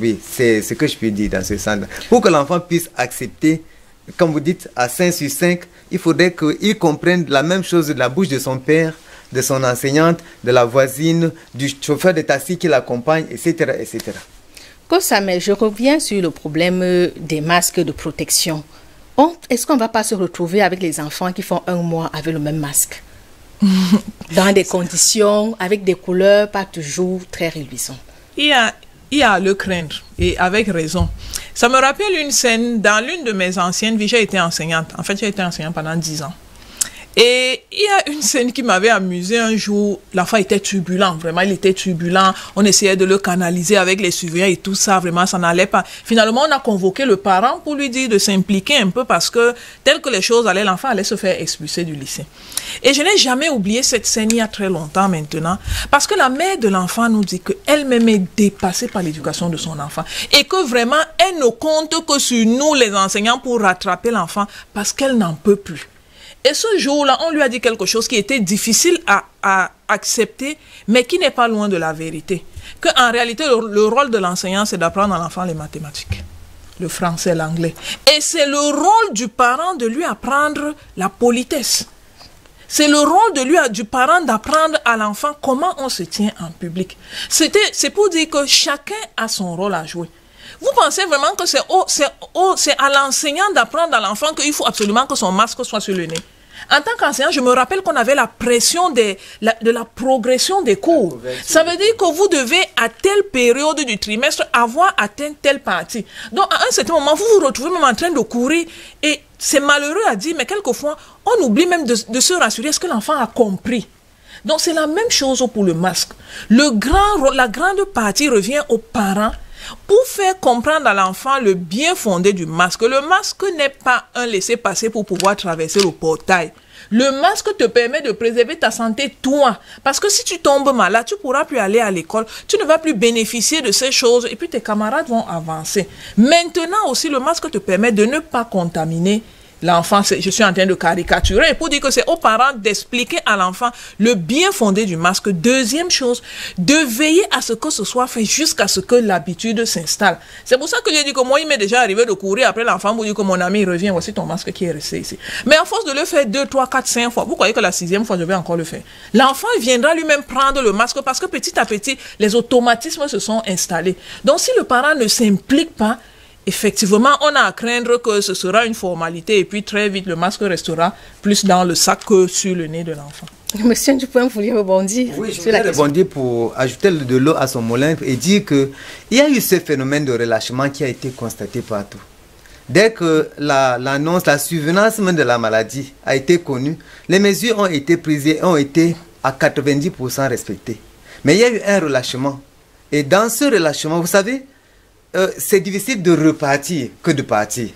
Oui, c'est ce que je peux dire dans ce sens. Pour que l'enfant puisse accepter, comme vous dites, à 5 sur 5, il faudrait qu'il comprenne la même chose de la bouche de son père, de son enseignante, de la voisine, du chauffeur de taxi qui l'accompagne, etc., etc. Kosamé, je reviens sur le problème des masques de protection. Est-ce qu'on ne va pas se retrouver avec les enfants qui font 1 mois avec le même masque? Dans des conditions, avec des couleurs pas toujours très réluisantes. Il y a à le craindre, et avec raison. Ça me rappelle une scène dans l'une de mes anciennes vies. J'ai été enseignante. En fait, j'ai été enseignante pendant 10 ans. Et il y a une scène qui m'avait amusé un jour. L'enfant était turbulent, vraiment, il était turbulent. On essayait de le canaliser avec les surveillants et tout ça, vraiment, ça n'allait pas. Finalement, on a convoqué le parent pour lui dire de s'impliquer un peu parce que, tel que les choses allaient, l'enfant allait se faire expulser du lycée. Et je n'ai jamais oublié cette scène il y a très longtemps maintenant, parce que la mère de l'enfant nous dit qu'elle-même est dépassée par l'éducation de son enfant et que vraiment, elle ne compte que sur nous, les enseignants, pour rattraper l'enfant parce qu'elle n'en peut plus. Et ce jour-là, on lui a dit quelque chose qui était difficile à accepter, mais qui n'est pas loin de la vérité. Qu'en réalité, le rôle de l'enseignant, c'est d'apprendre à l'enfant les mathématiques, le français, l'anglais. Et c'est le rôle du parent de lui apprendre la politesse. C'est le rôle du parent d'apprendre à l'enfant comment on se tient en public. C'est pour dire que chacun a son rôle à jouer. Vous pensez vraiment que c'est à l'enseignant d'apprendre à l'enfant qu'il faut absolument que son masque soit sur le nez? En tant qu'enseignant, je me rappelle qu'on avait la pression de la progression des cours. Ça veut dire que vous devez, à telle période du trimestre, avoir atteint telle partie. Donc, à un certain moment, vous vous retrouvez même en train de courir. Et c'est malheureux à dire, mais quelquefois, on oublie même de se rassurer. Est-ce que l'enfant a compris? Donc, c'est la même chose pour le masque. La grande partie revient aux parents pour faire comprendre à l'enfant le bien fondé du masque. Le masque n'est pas un laissez-passer pour pouvoir traverser le portail. Le masque te permet de préserver ta santé, toi. Parce que si tu tombes malade, tu ne pourras plus aller à l'école. Tu ne vas plus bénéficier de ces choses. Et puis tes camarades vont avancer. Maintenant aussi, le masque te permet de ne pas contaminer l'enfant. Je suis en train de caricaturer pour dire que c'est aux parents d'expliquer à l'enfant le bien fondé du masque. Deuxième chose, de veiller à ce que ce soit fait jusqu'à ce que l'habitude s'installe. C'est pour ça que j'ai dit que moi, il m'est déjà arrivé de courir après l'enfant pour dire que mon ami revient, voici ton masque qui est resté ici. Mais à force de le faire 2, 3, 4, 5 fois, vous croyez que la 6e fois, je vais encore le faire. L'enfant viendra lui-même prendre le masque parce que petit à petit, les automatismes se sont installés. Donc, si le parent ne s'implique pas, effectivement, on a à craindre que ce sera une formalité et puis très vite, le masque restera plus dans le sac que sur le nez de l'enfant. Monsieur Dupont, vous vouliez rebondir? Oui, je voulais rebondir pour ajouter de l'eau à son moulin et dire qu'il y a eu ce phénomène de relâchement qui a été constaté partout. Dès que l'annonce, la survenance même de la maladie a été connue, les mesures ont été prises et ont été à 90% respectées. Mais il y a eu un relâchement. Et dans ce relâchement, vous savez, c'est difficile de repartir que de partir.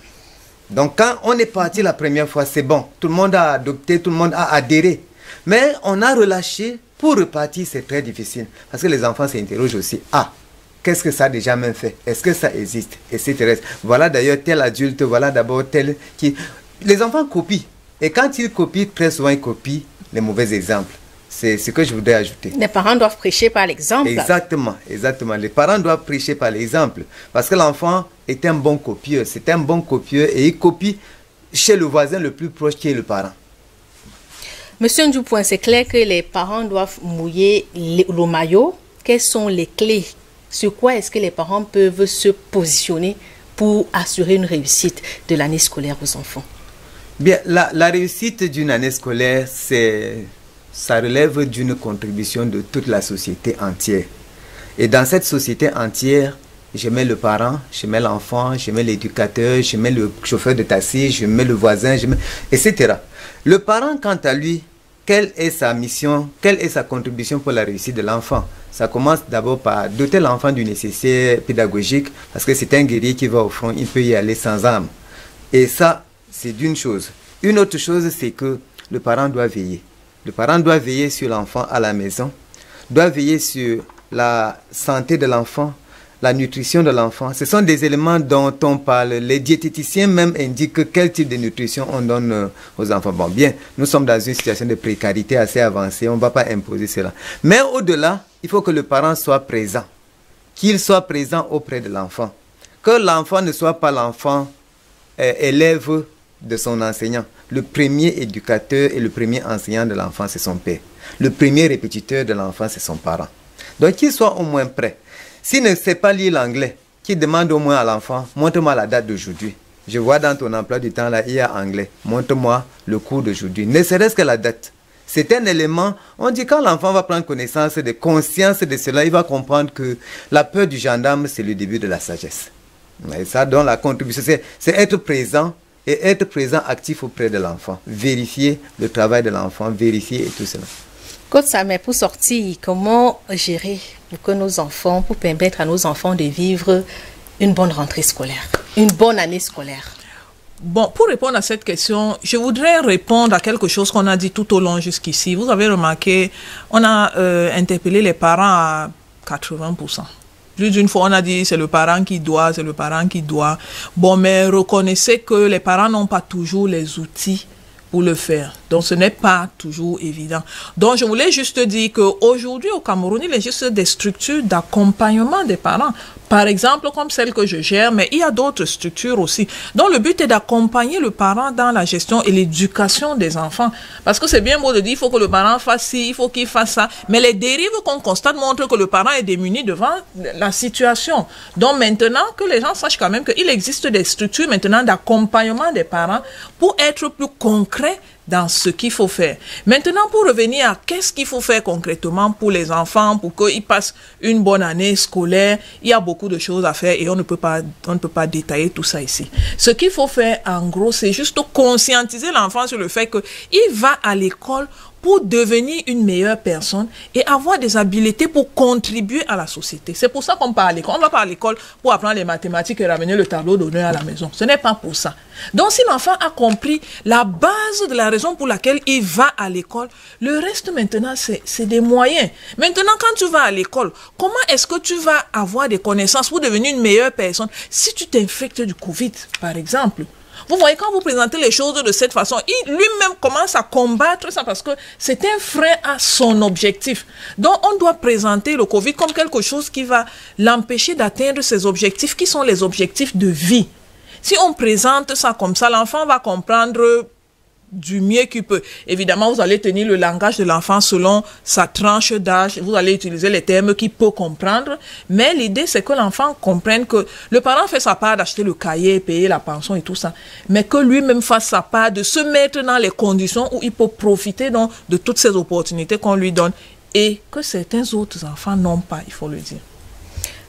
Donc quand on est parti la première fois, c'est bon. Tout le monde a adopté, tout le monde a adhéré. Mais on a relâché, pour repartir, c'est très difficile. Parce que les enfants s'interrogent aussi. Ah, qu'est-ce que ça a déjà même fait? Est-ce que ça existe? Etc. Voilà d'ailleurs tel adulte, voilà d'abord tel qui... Les enfants copient. Et quand ils copient, très souvent ils copient les mauvais exemples. C'est ce que je voudrais ajouter. Les parents doivent prêcher par l'exemple. Exactement, exactement. Les parents doivent prêcher par l'exemple. Parce que l'enfant est un bon copieur. C'est un bon copieur et il copie chez le voisin le plus proche qui est le parent. Monsieur Dupont, c'est clair que les parents doivent mouiller le maillot. Quelles sont les clés? Sur quoi est-ce que les parents peuvent se positionner pour assurer une réussite de l'année scolaire aux enfants? Bien, la réussite d'une année scolaire, ça relève d'une contribution de toute la société entière. Et dans cette société entière, je mets le parent, je mets l'enfant, je mets l'éducateur, je mets le chauffeur de taxi, je mets le voisin, etc. Le parent, quant à lui, quelle est sa mission, quelle est sa contribution pour la réussite de l'enfant? Ça commence d'abord par doter l'enfant du nécessaire pédagogique, parce que c'est un guerrier qui va au front, il peut y aller sans armes. Et ça, c'est d'une chose. Une autre chose, c'est que le parent doit veiller. Le parent doit veiller sur l'enfant à la maison, doit veiller sur la santé de l'enfant, la nutrition de l'enfant. Ce sont des éléments dont on parle. Les diététiciens même indiquent quel type de nutrition on donne aux enfants. Bon, bien, nous sommes dans une situation de précarité assez avancée, on ne va pas imposer cela. Mais au-delà, il faut que le parent soit présent, qu'il soit présent auprès de l'enfant. Que l'enfant ne soit pas l'enfant élève de son enseignant. Le premier éducateur et le premier enseignant de l'enfant, c'est son père. Le premier répétiteur de l'enfant, c'est son parent. Donc, qu'il soit au moins prêt. S'il ne sait pas lire l'anglais, qu'il demande au moins à l'enfant, montre-moi la date d'aujourd'hui. Je vois dans ton emploi du temps, là, il y a anglais. Montre-moi le cours d'aujourd'hui. Ne serait-ce que la date. C'est un élément, on dit quand l'enfant va prendre connaissance de conscience de cela, il va comprendre que la peur du gendarme, c'est le début de la sagesse. Et ça, donc la contribution, c'est être présent et être présent, actif auprès de l'enfant. Vérifier le travail de l'enfant, vérifier et tout cela. Côte Samer, pour sortir, comment gérer pour que nos enfants, pour permettre à nos enfants de vivre une bonne rentrée scolaire, une bonne année scolaire? Bon, pour répondre à cette question, je voudrais répondre à quelque chose qu'on a dit tout au long jusqu'ici. Vous avez remarqué, on a interpellé les parents à 80%. Plus d'une fois, on a dit c'est le parent qui doit, c'est le parent qui doit. Bon, mais reconnaissez que les parents n'ont pas toujours les outils pour le faire. Donc, ce n'est pas toujours évident. Donc, je voulais juste dire qu'aujourd'hui, au Cameroun, il existe des structures d'accompagnement des parents. Par exemple, comme celle que je gère, mais il y a d'autres structures aussi. Donc, le but est d'accompagner le parent dans la gestion et l'éducation des enfants. Parce que c'est bien beau de dire, il faut que le parent fasse ci, il faut qu'il fasse ça. Mais les dérives qu'on constate montrent que le parent est démuni devant la situation. Donc, maintenant, que les gens sachent quand même qu'il existe des structures maintenant d'accompagnement des parents pour être plus concret dans ce qu'il faut faire. Maintenant, pour revenir à qu'est-ce qu'il faut faire concrètement pour les enfants, pour qu'ils passent une bonne année scolaire, il y a beaucoup de choses à faire et on ne peut pas détailler tout ça ici. Ce qu'il faut faire, en gros, c'est juste conscientiser l'enfant sur le fait qu'il va à l'école pour devenir une meilleure personne et avoir des habiletés pour contribuer à la société. C'est pour ça qu'on part à l'école. On ne va pas à l'école pour apprendre les mathématiques et ramener le tableau d'honneur à la maison. Ce n'est pas pour ça. Donc, si l'enfant a compris la base de la raison pour laquelle il va à l'école, le reste maintenant, c'est des moyens. Maintenant, quand tu vas à l'école, comment est-ce que tu vas avoir des connaissances pour devenir une meilleure personne si tu t'infectes du Covid, par exemple? Vous voyez, quand vous présentez les choses de cette façon, il lui-même commence à combattre ça parce que c'est un frein à son objectif. Donc, on doit présenter le Covid comme quelque chose qui va l'empêcher d'atteindre ses objectifs, qui sont les objectifs de vie. Si on présente ça comme ça, l'enfant va comprendre du mieux qu'il peut. Évidemment, vous allez tenir le langage de l'enfant selon sa tranche d'âge. Vous allez utiliser les termes qu'il peut comprendre. Mais l'idée, c'est que l'enfant comprenne que le parent fait sa part d'acheter le cahier, payer la pension et tout ça. Mais que lui-même fasse sa part de se mettre dans les conditions où il peut profiter donc, de toutes ces opportunités qu'on lui donne et que certains autres enfants n'ont pas, il faut le dire.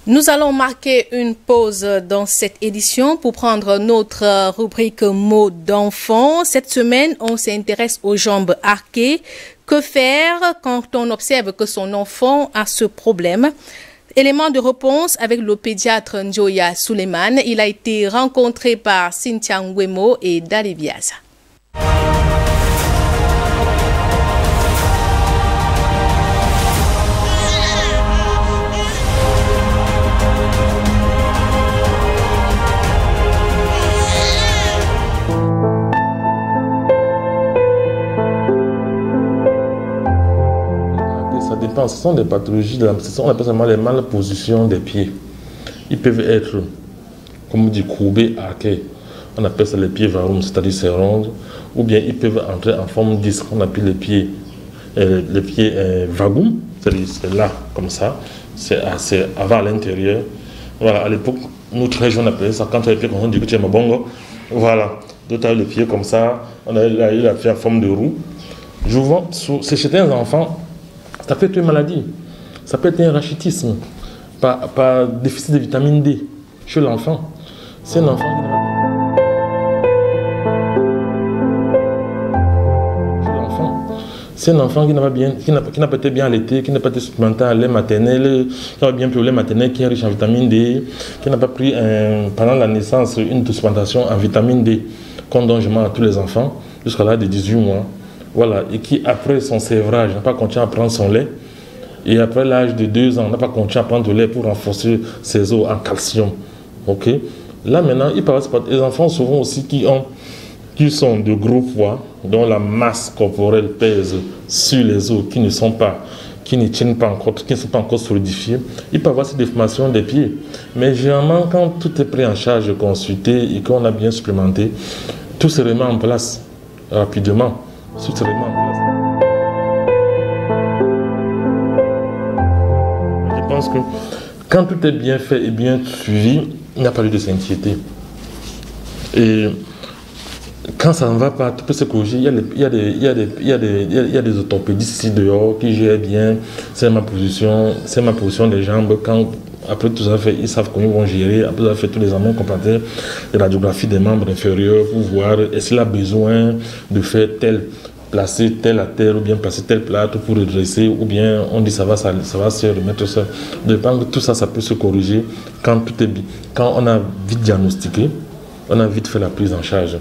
Nous allons marquer une pause dans cette édition pour prendre notre rubrique mots d'enfant. Cette semaine, on s'intéresse aux jambes arquées. Que faire quand on observe que son enfant a ce problème? Élément de réponse avec le pédiatre Njoya Suleiman. Il a été rencontré par Cynthia Ngwemo et Dali Biaza. Ce sont des pathologies de la position, on appelle seulement les malpositions des pieds. Ils peuvent être, comme on dit, courbés, arqués. On appelle ça les pieds varum, c'est-à-dire c'est rond. Ou bien ils peuvent entrer en forme disque, on appelle les pieds vagum, c'est-à-dire c'est là, comme ça. C'est avant à l'intérieur. Voilà, à l'époque, nous très jeunes, on appelait ça, quand tu as les pieds comme on dit que tu es ma bongo. Voilà, d'autres avaient les pieds comme ça, on a eu la pied en forme de roue. C'est chez un enfant. Ça peut être une maladie, ça peut être un rachitisme, par déficit de vitamine D chez l'enfant. C'est un enfant qui n'a pas bien, qui n'a pas été bien allaité, qui n'a pas été supplémenté à lait maternel, qui n'a pas bien pris le lait maternel, qui est riche en vitamine D, qui n'a pas pris pendant la naissance une supplémentation en vitamine D qu'on donne à tous les enfants jusqu'à l'âge de 18 mois. Voilà, et qui après son sévrage n'a pas continué à prendre son lait, et après l'âge de 2 ans n'a pas continué à prendre du lait pour renforcer ses os en calcium. Ok. Là maintenant, il paraît que les enfants souvent aussi qui sont de gros poids, dont la masse corporelle pèse sur les os, qui ne tiennent pas encore, qui ne sont pas encore solidifiés, il peut avoir cette déformation des pieds. Mais généralement, quand tout est pris en charge, consulté et qu'on a bien supplémenté, tout se remet en place rapidement. Je pense que quand tout est bien fait et bien suivi, il n'y a pas lieu de s'inquiéter. Et quand ça ne va pas, tout peut se corriger. Il y a des orthopédistes ici dehors qui gèrent bien. C'est ma position des jambes. Quand Après tout ça fait, ils savent comment ils vont gérer. Après tout ça fait tous les examens complémentaires de radiographie des membres inférieurs pour voir est-ce qu'il a besoin de faire placer tel à terre ou bien placer tel plâtre pour redresser, ou bien on dit ça va se remettre ça. Dépend que tout ça, ça peut se corriger quand tout est bien. Quand on a vite diagnostiqué, on a vite fait la prise en charge.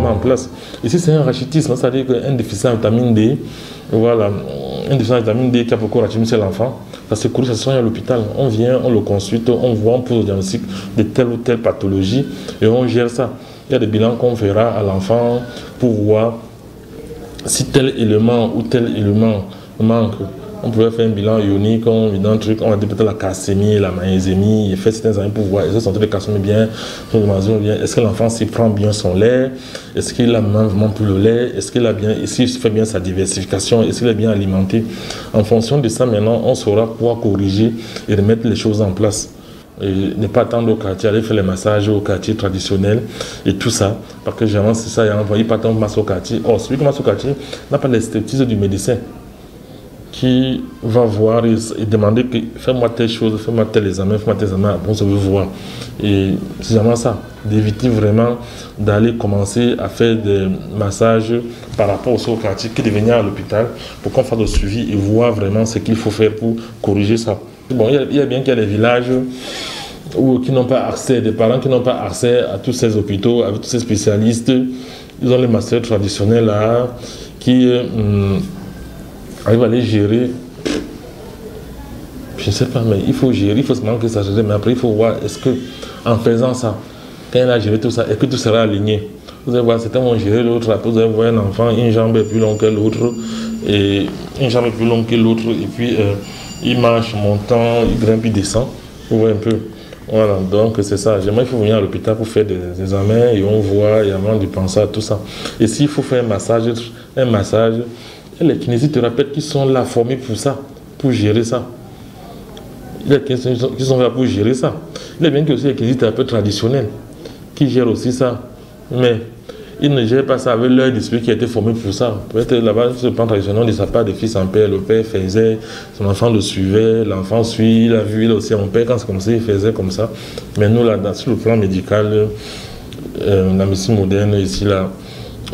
En place. Ici, c'est un rachitisme, c'est-à-dire qu'un déficit en vitamine D, voilà, un déficit en vitamine D qui a beaucoup rachitisme chez l'enfant, ça se corrige, ça se soigne à l'hôpital. On vient, on le consulte, on voit, on pose le diagnostic de telle ou telle pathologie et on gère ça. Il y a des bilans qu'on fera à l'enfant pour voir si tel élément ou tel élément manque. On pourrait faire un bilan ionique, on va dire peut-être la calcémie, la magnésémie, et faire certains examens pour voir est-ce que santé de calcémie bien, est-ce que l'enfant s'y prend bien son lait, est-ce qu'il a vraiment plus le lait, est-ce qu'il a bien, s'il fait bien sa diversification, est-ce qu'il est bien alimenté. En fonction de ça, maintenant, on saura pouvoir corriger et remettre les choses en place. Et ne pas attendre au quartier, aller faire les massages au quartier traditionnel et tout ça, parce que généralement c'est ça, il y a envoyé pas tant de masse au quartier. Or, celui qui masse au quartier n'a pas l'expertise du médecin, qui va voir et demander que fais-moi telle chose, fais-moi tel examen, bon, je veux voir. Et c'est vraiment ça, d'éviter vraiment d'aller commencer à faire des massages par rapport au quartier, que de venir à l'hôpital pour qu'on fasse le suivi et voir vraiment ce qu'il faut faire pour corriger ça. Bon, il y a bien qu'il y a des villages qui n'ont pas accès, des parents qui n'ont pas accès à tous ces hôpitaux, avec tous ces spécialistes. Ils ont les masters traditionnels là, qui arrive à les gérer. Je ne sais pas, mais il faut gérer, il faut se manquer ça, mais après il faut voir, est-ce que en faisant ça, quand il a géré tout ça, est-ce que tout sera aligné? Vous allez voir, certains vont gérer l'autre, après vous allez voir un enfant, une jambe est plus longue que l'autre, et une jambe est plus longue que l'autre, et puis il marche, montant, il grimpe, il descend, vous voyez un peu. Voilà, donc c'est ça. J'aimerais qu'il faut venir à l'hôpital pour faire des examens, et on voit, et avant de penser à tout ça. Et s'il faut faire un massage, il y a les kinésithérapeutes qui sont là formés pour ça, pour gérer ça. Il y a qui sont là pour gérer ça. Il y a bien que aussi les kinésithérapeutes traditionnels qui gèrent aussi ça. Mais ils ne gèrent pas ça avec leur discipline qui a été formé pour ça. Peut-être là-bas, sur le plan traditionnel, on ne sait pas de fils en père. Le père faisait, son enfant le suivait, l'enfant suit, il a vu, il a aussi mon père, quand c'est comme ça, il faisait comme ça. Mais nous, là, sur le plan médical, la médecine moderne, ici, là,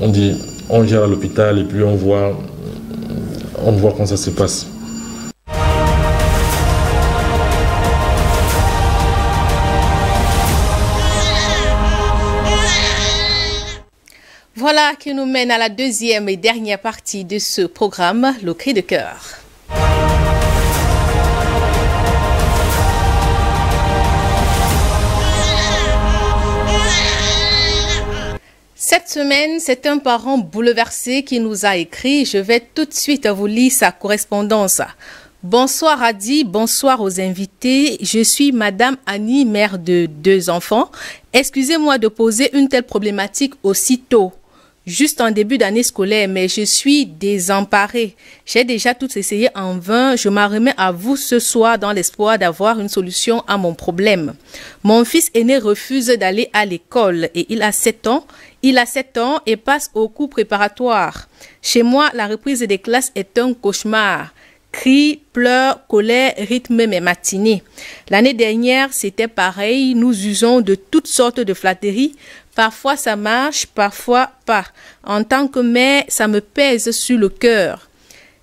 on dit, on gère à l'hôpital et puis on voit comment ça se passe. Voilà qui nous mène à la deuxième et dernière partie de ce programme, le cri de cœur. Cette semaine, c'est un parent bouleversé qui nous a écrit. Je vais tout de suite vous lire sa correspondance. Bonsoir Adi, bonsoir aux invités. Je suis Madame Annie, mère de 2 enfants. Excusez-moi de poser une telle problématique aussitôt, juste en début d'année scolaire, mais je suis désemparée. J'ai déjà tout essayé en vain. Je m'en remets à vous ce soir dans l'espoir d'avoir une solution à mon problème. Mon fils aîné refuse d'aller à l'école et il a 7 ans. Il a 7 ans et passe au cours préparatoire. Chez moi, la reprise des classes est un cauchemar. Cris, pleurs, colère rythment mes matinées. L'année dernière, c'était pareil. Nous usons de toutes sortes de flatteries. Parfois, ça marche, parfois pas. En tant que mère, ça me pèse sur le cœur.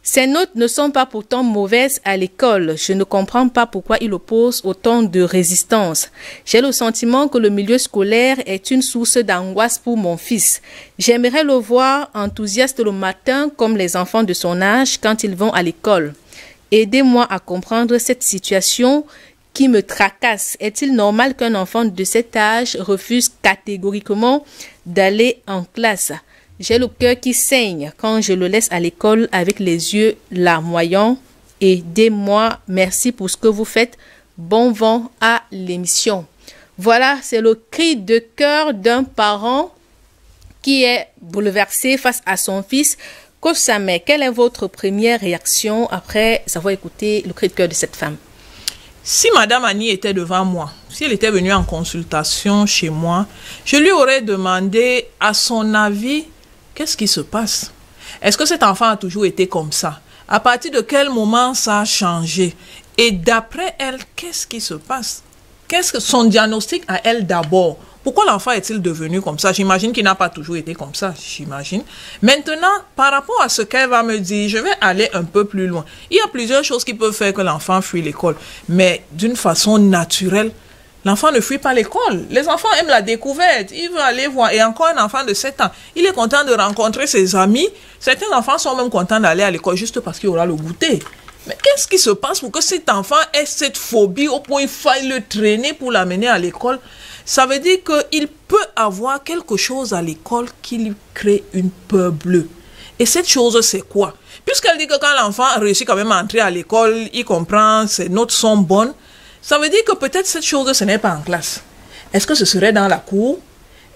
Ces notes ne sont pas pourtant mauvaises à l'école. Je ne comprends pas pourquoi il oppose autant de résistance. J'ai le sentiment que le milieu scolaire est une source d'angoisse pour mon fils. J'aimerais le voir enthousiaste le matin comme les enfants de son âge quand ils vont à l'école. Aidez-moi à comprendre cette situation qui me tracasse. Est-il normal qu'un enfant de cet âge refuse catégoriquement d'aller en classe? J'ai le cœur qui saigne quand je le laisse à l'école avec les yeux larmoyants. Aidez-moi. Merci pour ce que vous faites. Bon vent à l'émission. Voilà, c'est le cri de cœur d'un parent qui est bouleversé face à son fils. Coach Samé, quelle est votre première réaction après avoir écouté le cri de cœur de cette femme? Si Madame Annie était devant moi, si elle était venue en consultation chez moi, je lui aurais demandé à son avis qu'est-ce qui se passe. Est-ce que cet enfant a toujours été comme ça? À partir de quel moment ça a changé? Et d'après elle, qu'est-ce qui se passe? Qu'est-ce que son diagnostic à elle d'abord? Pourquoi l'enfant est-il devenu comme ça? J'imagine qu'il n'a pas toujours été comme ça, j'imagine. Maintenant, par rapport à ce qu'elle va me dire, je vais aller un peu plus loin. Il y a plusieurs choses qui peuvent faire que l'enfant fuit l'école, mais d'une façon naturelle, l'enfant ne fuit pas l'école. Les enfants aiment la découverte. Il veut aller voir. Et encore un enfant de 7 ans, il est content de rencontrer ses amis. Certains enfants sont même contents d'aller à l'école juste parce qu'il y aura le goûter. Mais qu'est-ce qui se passe pour que cet enfant ait cette phobie au point qu'il faille le traîner pour l'amener à l'école? Ça veut dire qu'il peut avoir quelque chose à l'école qui lui crée une peur bleue. Et cette chose, c'est quoi? Puisqu'elle dit que quand l'enfant réussit quand même à entrer à l'école, il comprend, ses notes sont bonnes, ça veut dire que peut-être cette chose, ce n'est pas en classe. Est-ce que ce serait dans la cour?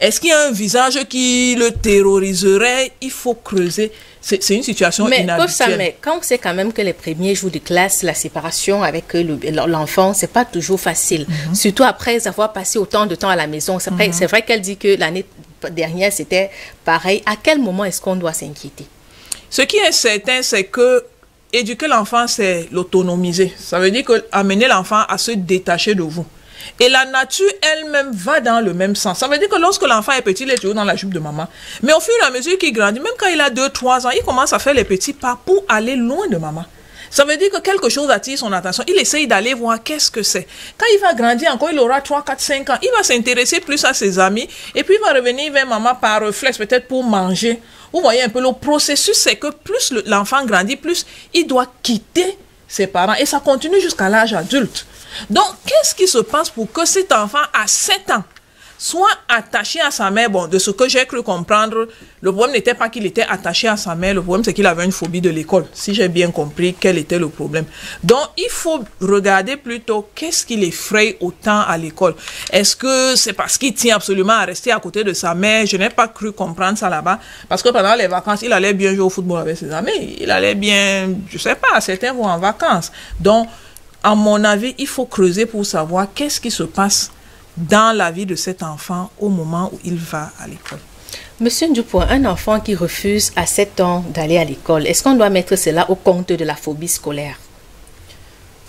Est-ce qu'il y a un visage qui le terroriserait? Il faut creuser. C'est une situation inhabituelle. Mais quand on sait quand même que les premiers jours de classe, la séparation avec l'enfant, c'est pas toujours facile. Surtout après avoir passé autant de temps à la maison. C'est vrai qu'elle dit que l'année dernière, c'était pareil. À quel moment est-ce qu'on doit s'inquiéter? Ce qui est certain, c'est que éduquer l'enfant, c'est l'autonomiser. Ça veut dire que amener l'enfant à se détacher de vous. Et la nature elle-même va dans le même sens. Ça veut dire que lorsque l'enfant est petit, il est toujours dans la jupe de maman. Mais au fur et à mesure qu'il grandit, même quand il a 2-3 ans, il commence à faire les petits pas pour aller loin de maman. Ça veut dire que quelque chose attire son attention. Il essaye d'aller voir qu'est-ce que c'est. Quand il va grandir encore, il aura 3, 4, 5 ans. Il va s'intéresser plus à ses amis. Et puis il va revenir vers maman par réflexe, peut-être pour manger. Vous voyez un peu, le processus, c'est que plus l'enfant grandit, plus il doit quitter ses parents. Et ça continue jusqu'à l'âge adulte. Donc, qu'est-ce qui se passe pour que cet enfant à 7 ans soit attaché à sa mère? Bon, de ce que j'ai cru comprendre, le problème n'était pas qu'il était attaché à sa mère, le problème c'est qu'il avait une phobie de l'école, si j'ai bien compris quel était le problème. Donc, il faut regarder plutôt qu'est-ce qui l'effraie autant à l'école. Est-ce que c'est parce qu'il tient absolument à rester à côté de sa mère? Je n'ai pas cru comprendre ça là-bas, parce que pendant les vacances, il allait bien jouer au football avec ses amis, il allait bien, je sais pas, certains vont en vacances. Donc, à mon avis, il faut creuser pour savoir qu'est-ce qui se passe dans la vie de cet enfant au moment où il va à l'école. Monsieur Dupont, un enfant qui refuse à 7 ans d'aller à l'école, est-ce qu'on doit mettre cela au compte de la phobie scolaire?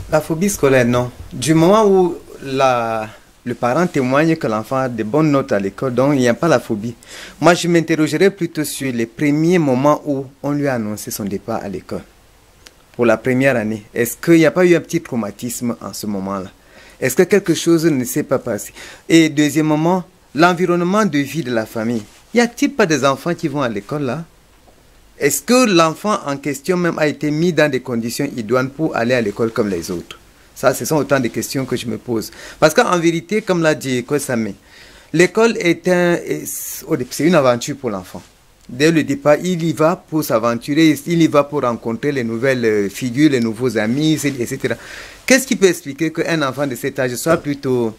La phobie scolaire, non. Du moment où le parent témoigne que l'enfant a de bonnes notes à l'école, donc il n'y a pas la phobie. Moi, je m'interrogerais plutôt sur les premiers moments où on lui a annoncé son départ à l'école. Pour la première année, est-ce qu'il n'y a pas eu un petit traumatisme en ce moment-là? Est-ce que quelque chose ne s'est pas passé? Et deuxièmement, l'environnement de vie de la famille. Y a-t-il pas des enfants qui vont à l'école là? Est-ce que l'enfant en question même a été mis dans des conditions idoines pour aller à l'école comme les autres? Ça, ce sont autant de questions que je me pose. Parce qu'en vérité, comme l'a dit Kosame, l'école c'est une aventure pour l'enfant. Dès le départ, il y va pour s'aventurer, il y va pour rencontrer les nouvelles figures, les nouveaux amis, etc. Qu'est-ce qui peut expliquer qu'un enfant de cet âge soit plutôt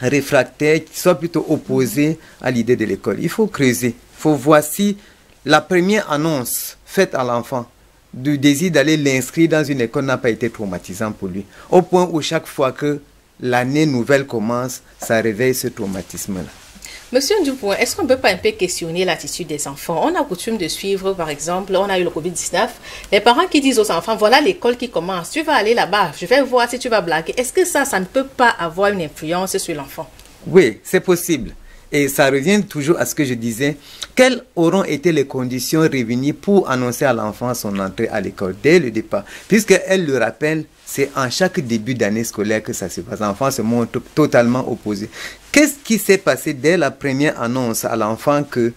réfractaire, soit plutôt opposé à l'idée de l'école? Il faut creuser. Il faut voir si la première annonce faite à l'enfant du désir d'aller l'inscrire dans une école n'a pas été traumatisant pour lui. Au point où chaque fois que l'année nouvelle commence, ça réveille ce traumatisme-là. Monsieur Dupont, est-ce qu'on ne peut pas un peu questionner l'attitude des enfants? On a coutume de suivre, par exemple, on a eu le Covid-19, les parents qui disent aux enfants, voilà l'école qui commence, tu vas aller là-bas, je vais voir si tu vas blaguer. Est-ce que ça ne peut pas avoir une influence sur l'enfant? Oui, c'est possible. Et ça revient toujours à ce que je disais. Quelles auront été les conditions réunies pour annoncer à l'enfant son entrée à l'école dès le départ? Puisqu'elle le rappelle, c'est en chaque début d'année scolaire que ça se passe. L'enfant se montre totalement opposé. Qu'est-ce qui s'est passé dès la première annonce à l'enfant que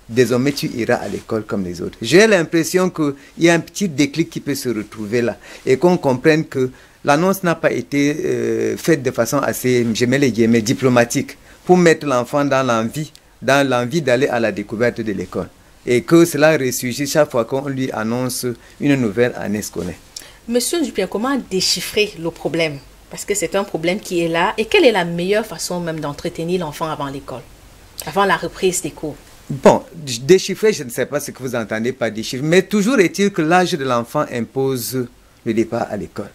désormais tu iras à l'école comme les autres? J'ai l'impression qu'il y a un petit déclic qui peut se retrouver là et qu'on comprenne que l'annonce n'a pas été faite de façon assez, je mets les guillemets, diplomatique pour mettre l'enfant dans l'envie d'aller à la découverte de l'école. Et que cela ressurgit chaque fois qu'on lui annonce une nouvelle année scolaire. Monsieur Dupien, comment déchiffrer le problème? Parce que c'est un problème qui est là. Et quelle est la meilleure façon même d'entretenir l'enfant avant l'école? Avant la reprise des cours? Bon, déchiffrer, je ne sais pas ce que vous entendez par déchiffrer. Mais toujours est-il que l'âge de l'enfant impose le départ à l'école.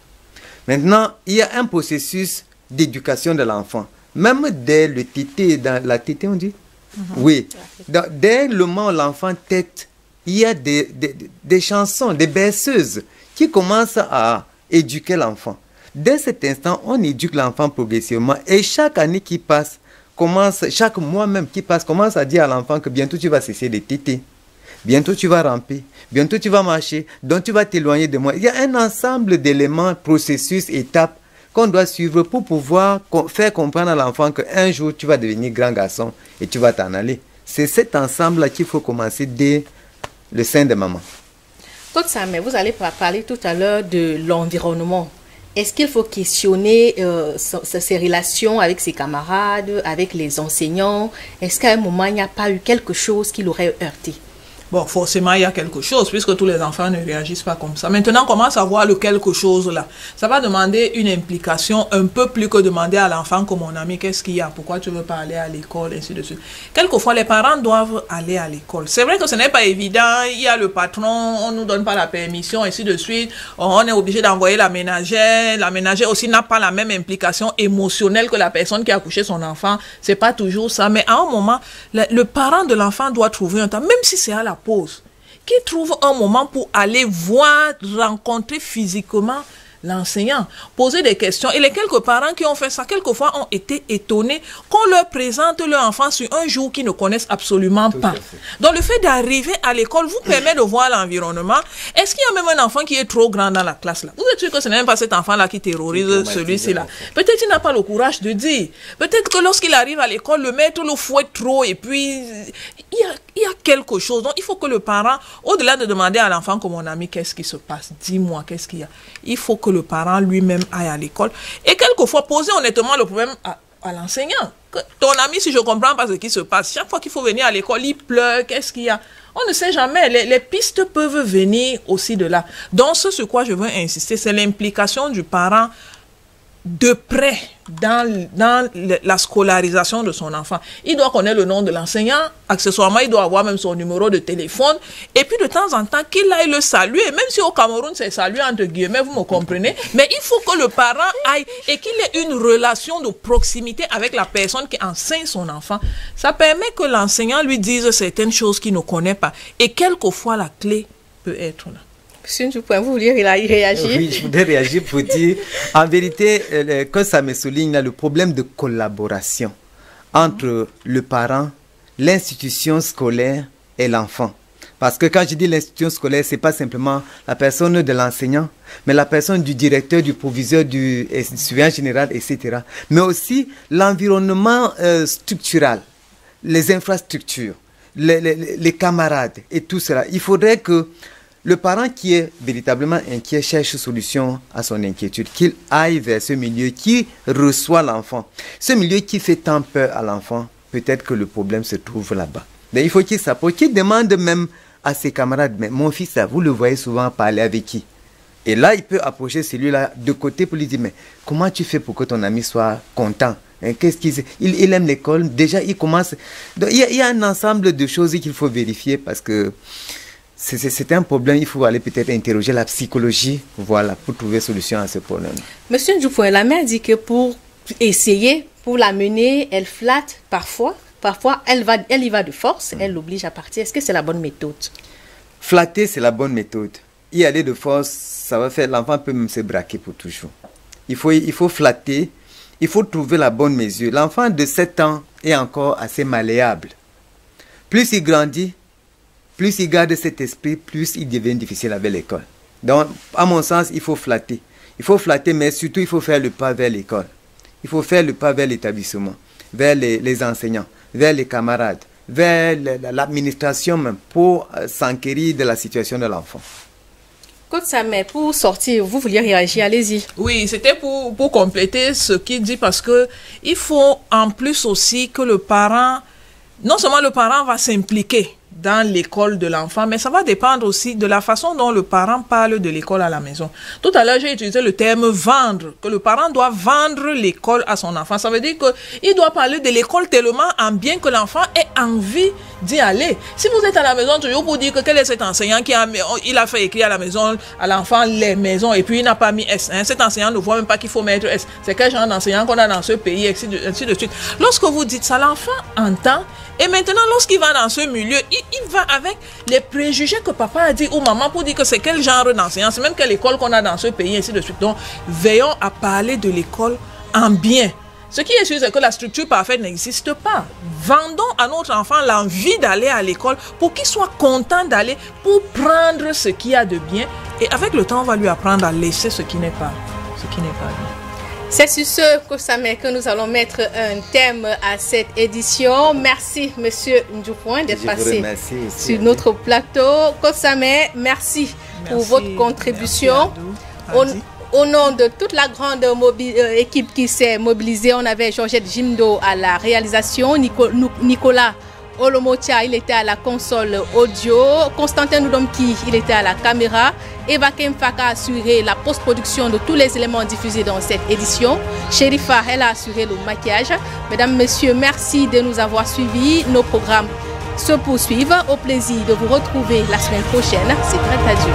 Maintenant, il y a un processus d'éducation de l'enfant. Même dès le tété, dans la tétée on dit? Oui. Donc, dès le moment où l'enfant tète, il y a des chansons, des berceuses qui commencent à éduquer l'enfant. Dès cet instant, on éduque l'enfant progressivement et chaque année qui passe, chaque mois même qui passe, commence à dire à l'enfant que bientôt tu vas cesser de téter, bientôt tu vas ramper, bientôt tu vas marcher, donc tu vas t'éloigner de moi. Il y a un ensemble d'éléments, processus, étapes qu'on doit suivre pour pouvoir faire comprendre à l'enfant qu'un jour tu vas devenir grand garçon et tu vas t'en aller. C'est cet ensemble-là qu'il faut commencer dès le sein de maman. Tout ça, mais vous allez parler tout à l'heure de l'environnement. Est-ce qu'il faut questionner ses relations avec ses camarades, avec les enseignants? Est-ce qu'à un moment, il n'y a pas eu quelque chose qui l'aurait heurté? Bon, forcément, il y a quelque chose, puisque tous les enfants ne réagissent pas comme ça. Maintenant, on commence à voir le quelque chose là. Ça va demander une implication un peu plus que demander à l'enfant comme mon ami, qu'est-ce qu'il y a? Pourquoi tu ne veux pas aller à l'école? Ainsi de suite. Quelquefois, les parents doivent aller à l'école. C'est vrai que ce n'est pas évident. Il y a le patron, on ne nous donne pas la permission, ainsi de suite. On est obligé d'envoyer la ménagère. La ménagère aussi n'a pas la même implication émotionnelle que la personne qui a accouché son enfant. C'est pas toujours ça. Mais à un moment, le parent de l'enfant doit trouver un temps, même si c'est à la pause, qui trouve un moment pour aller voir, rencontrer physiquement l'enseignant, poser des questions. Et les quelques parents qui ont fait ça, quelquefois ont été étonnés qu'on leur présente leur enfant sur un jour qu'ils ne connaissent absolument pas. Donc le fait d'arriver à l'école vous permet de voir l'environnement. Est-ce qu'il y a même un enfant qui est trop grand dans la classe là? Vous êtes sûr que ce n'est même pas cet enfant là qui terrorise celui-ci là? Peut-être qu'il n'a pas le courage de dire. Peut-être que lorsqu'il arrive à l'école, le maître le fouette trop et puis il y a quelque chose. Donc il faut que le parent, au-delà de demander à l'enfant comme mon ami, qu'est-ce qui se passe? Dis-moi, qu'est-ce qu'il y a? Il faut que le parent lui-même aille à l'école et quelquefois poser honnêtement le problème à l'enseignant. Ton ami, si je comprends pas ce qui se passe, chaque fois qu'il faut venir à l'école, il pleure, qu'est-ce qu'il y a? On ne sait jamais, les pistes peuvent venir aussi de là. Donc ce sur quoi je veux insister, c'est l'implication du parent de près dans la scolarisation de son enfant. Il doit connaître le nom de l'enseignant, accessoirement il doit avoir même son numéro de téléphone, et puis de temps en temps qu'il aille le saluer, même si au Cameroun c'est saluer entre guillemets, vous me comprenez, mais il faut que le parent aille et qu'il ait une relation de proximité avec la personne qui enseigne son enfant. Ça permet que l'enseignant lui dise certaines choses qu'il ne connaît pas, et quelquefois la clé peut être là. Monsieur Ndjoupouin, vous vouliez réagir? Oui, je voudrais réagir pour dire, en vérité, que ça me souligne là, le problème de collaboration entre le parent, l'institution scolaire et l'enfant. Parce que quand je dis l'institution scolaire, ce n'est pas simplement la personne de l'enseignant, mais la personne du directeur, du proviseur, du surveillant général, etc. Mais aussi l'environnement structural, les infrastructures, les camarades et tout cela. Il faudrait que le parent qui est véritablement inquiet cherche solution à son inquiétude, qu'il aille vers ce milieu qui reçoit l'enfant. Ce milieu qui fait tant peur à l'enfant, peut-être que le problème se trouve là-bas. Mais il faut qu'il s'approche, qu'il demande même à ses camarades, mais mon fils, vous le voyez souvent parler avec qui? Et là, il peut approcher celui-là de côté pour lui dire, mais comment tu fais pour que ton ami soit content? Qu'est-ce il aime l'école, déjà il commence. Donc, il y a un ensemble de choses qu'il faut vérifier parce que c'est un problème, il faut aller peut-être interroger la psychologie, voilà, pour trouver solution à ce problème. Monsieur Ndjoupouin, la mère dit que pour essayer, pour la mener, elle flatte parfois. Parfois, elle y va de force, elle l'oblige à partir. Est-ce que c'est la bonne méthode? Flatter, c'est la bonne méthode. Y aller de force, ça va faire, l'enfant peut même se braquer pour toujours. Il faut flatter, il faut trouver la bonne mesure. L'enfant de 7 ans est encore assez malléable. Plus il grandit, plus il garde cet esprit, plus il devient difficile avec l'école. Donc, à mon sens, il faut flatter. Il faut flatter, mais surtout, il faut faire le pas vers l'école. Il faut faire le pas vers l'établissement, vers les enseignants, vers les camarades, vers l'administration même, pour s'enquérir de la situation de l'enfant. Côte Samé, pour sortir, vous vouliez réagir, allez-y. Oui, c'était pour compléter ce qu'il dit, parce que il faut en plus aussi que le parent, non seulement le parent va s'impliquer dans l'école de l'enfant, mais ça va dépendre aussi de la façon dont le parent parle de l'école à la maison. Tout à l'heure, j'ai utilisé le terme vendre, que le parent doit vendre l'école à son enfant. Ça veut dire qu'il doit parler de l'école tellement en bien que l'enfant ait envie d'y aller. Si vous êtes à la maison toujours pour dire que quel est cet enseignant qui a fait écrire à la maison, à l'enfant, les maisons, et puis il n'a pas mis S. Hein. Cet enseignant ne voit même pas qu'il faut mettre S. C'est quel genre d'enseignant qu'on a dans ce pays, ainsi de suite. Lorsque vous dites ça, l'enfant entend. Et maintenant, lorsqu'il va dans ce milieu, il va avec les préjugés que papa a dit ou maman pour dire que c'est quel genre d'enseignant, c'est même quelle école qu'on a dans ce pays, ainsi de suite. Donc, veillons à parler de l'école en bien. Ce qui est sûr, c'est que la structure parfaite n'existe pas. Vendons à notre enfant l'envie d'aller à l'école pour qu'il soit content d'aller, pour prendre ce qu'il y a de bien. Et avec le temps, on va lui apprendre à laisser ce qui n'est pas bien. C'est sur ce, Kosame, que nous allons mettre un thème à cette édition. Merci, Monsieur Ndjoufouin, d'être passé sur notre plateau. Kosame, merci pour votre contribution. Au nom de toute la grande équipe qui s'est mobilisée, on avait Georgette Jimdo à la réalisation, Nicolas Olomotia, il était à la console audio, Constantin Noudomki, il était à la caméra, Eva Kemfaka a assuré la post-production de tous les éléments diffusés dans cette édition, Sherifa, elle a assuré le maquillage. Mesdames, Messieurs, merci de nous avoir suivis. Nos programmes se poursuivent. Au plaisir de vous retrouver la semaine prochaine. C'est très adieu.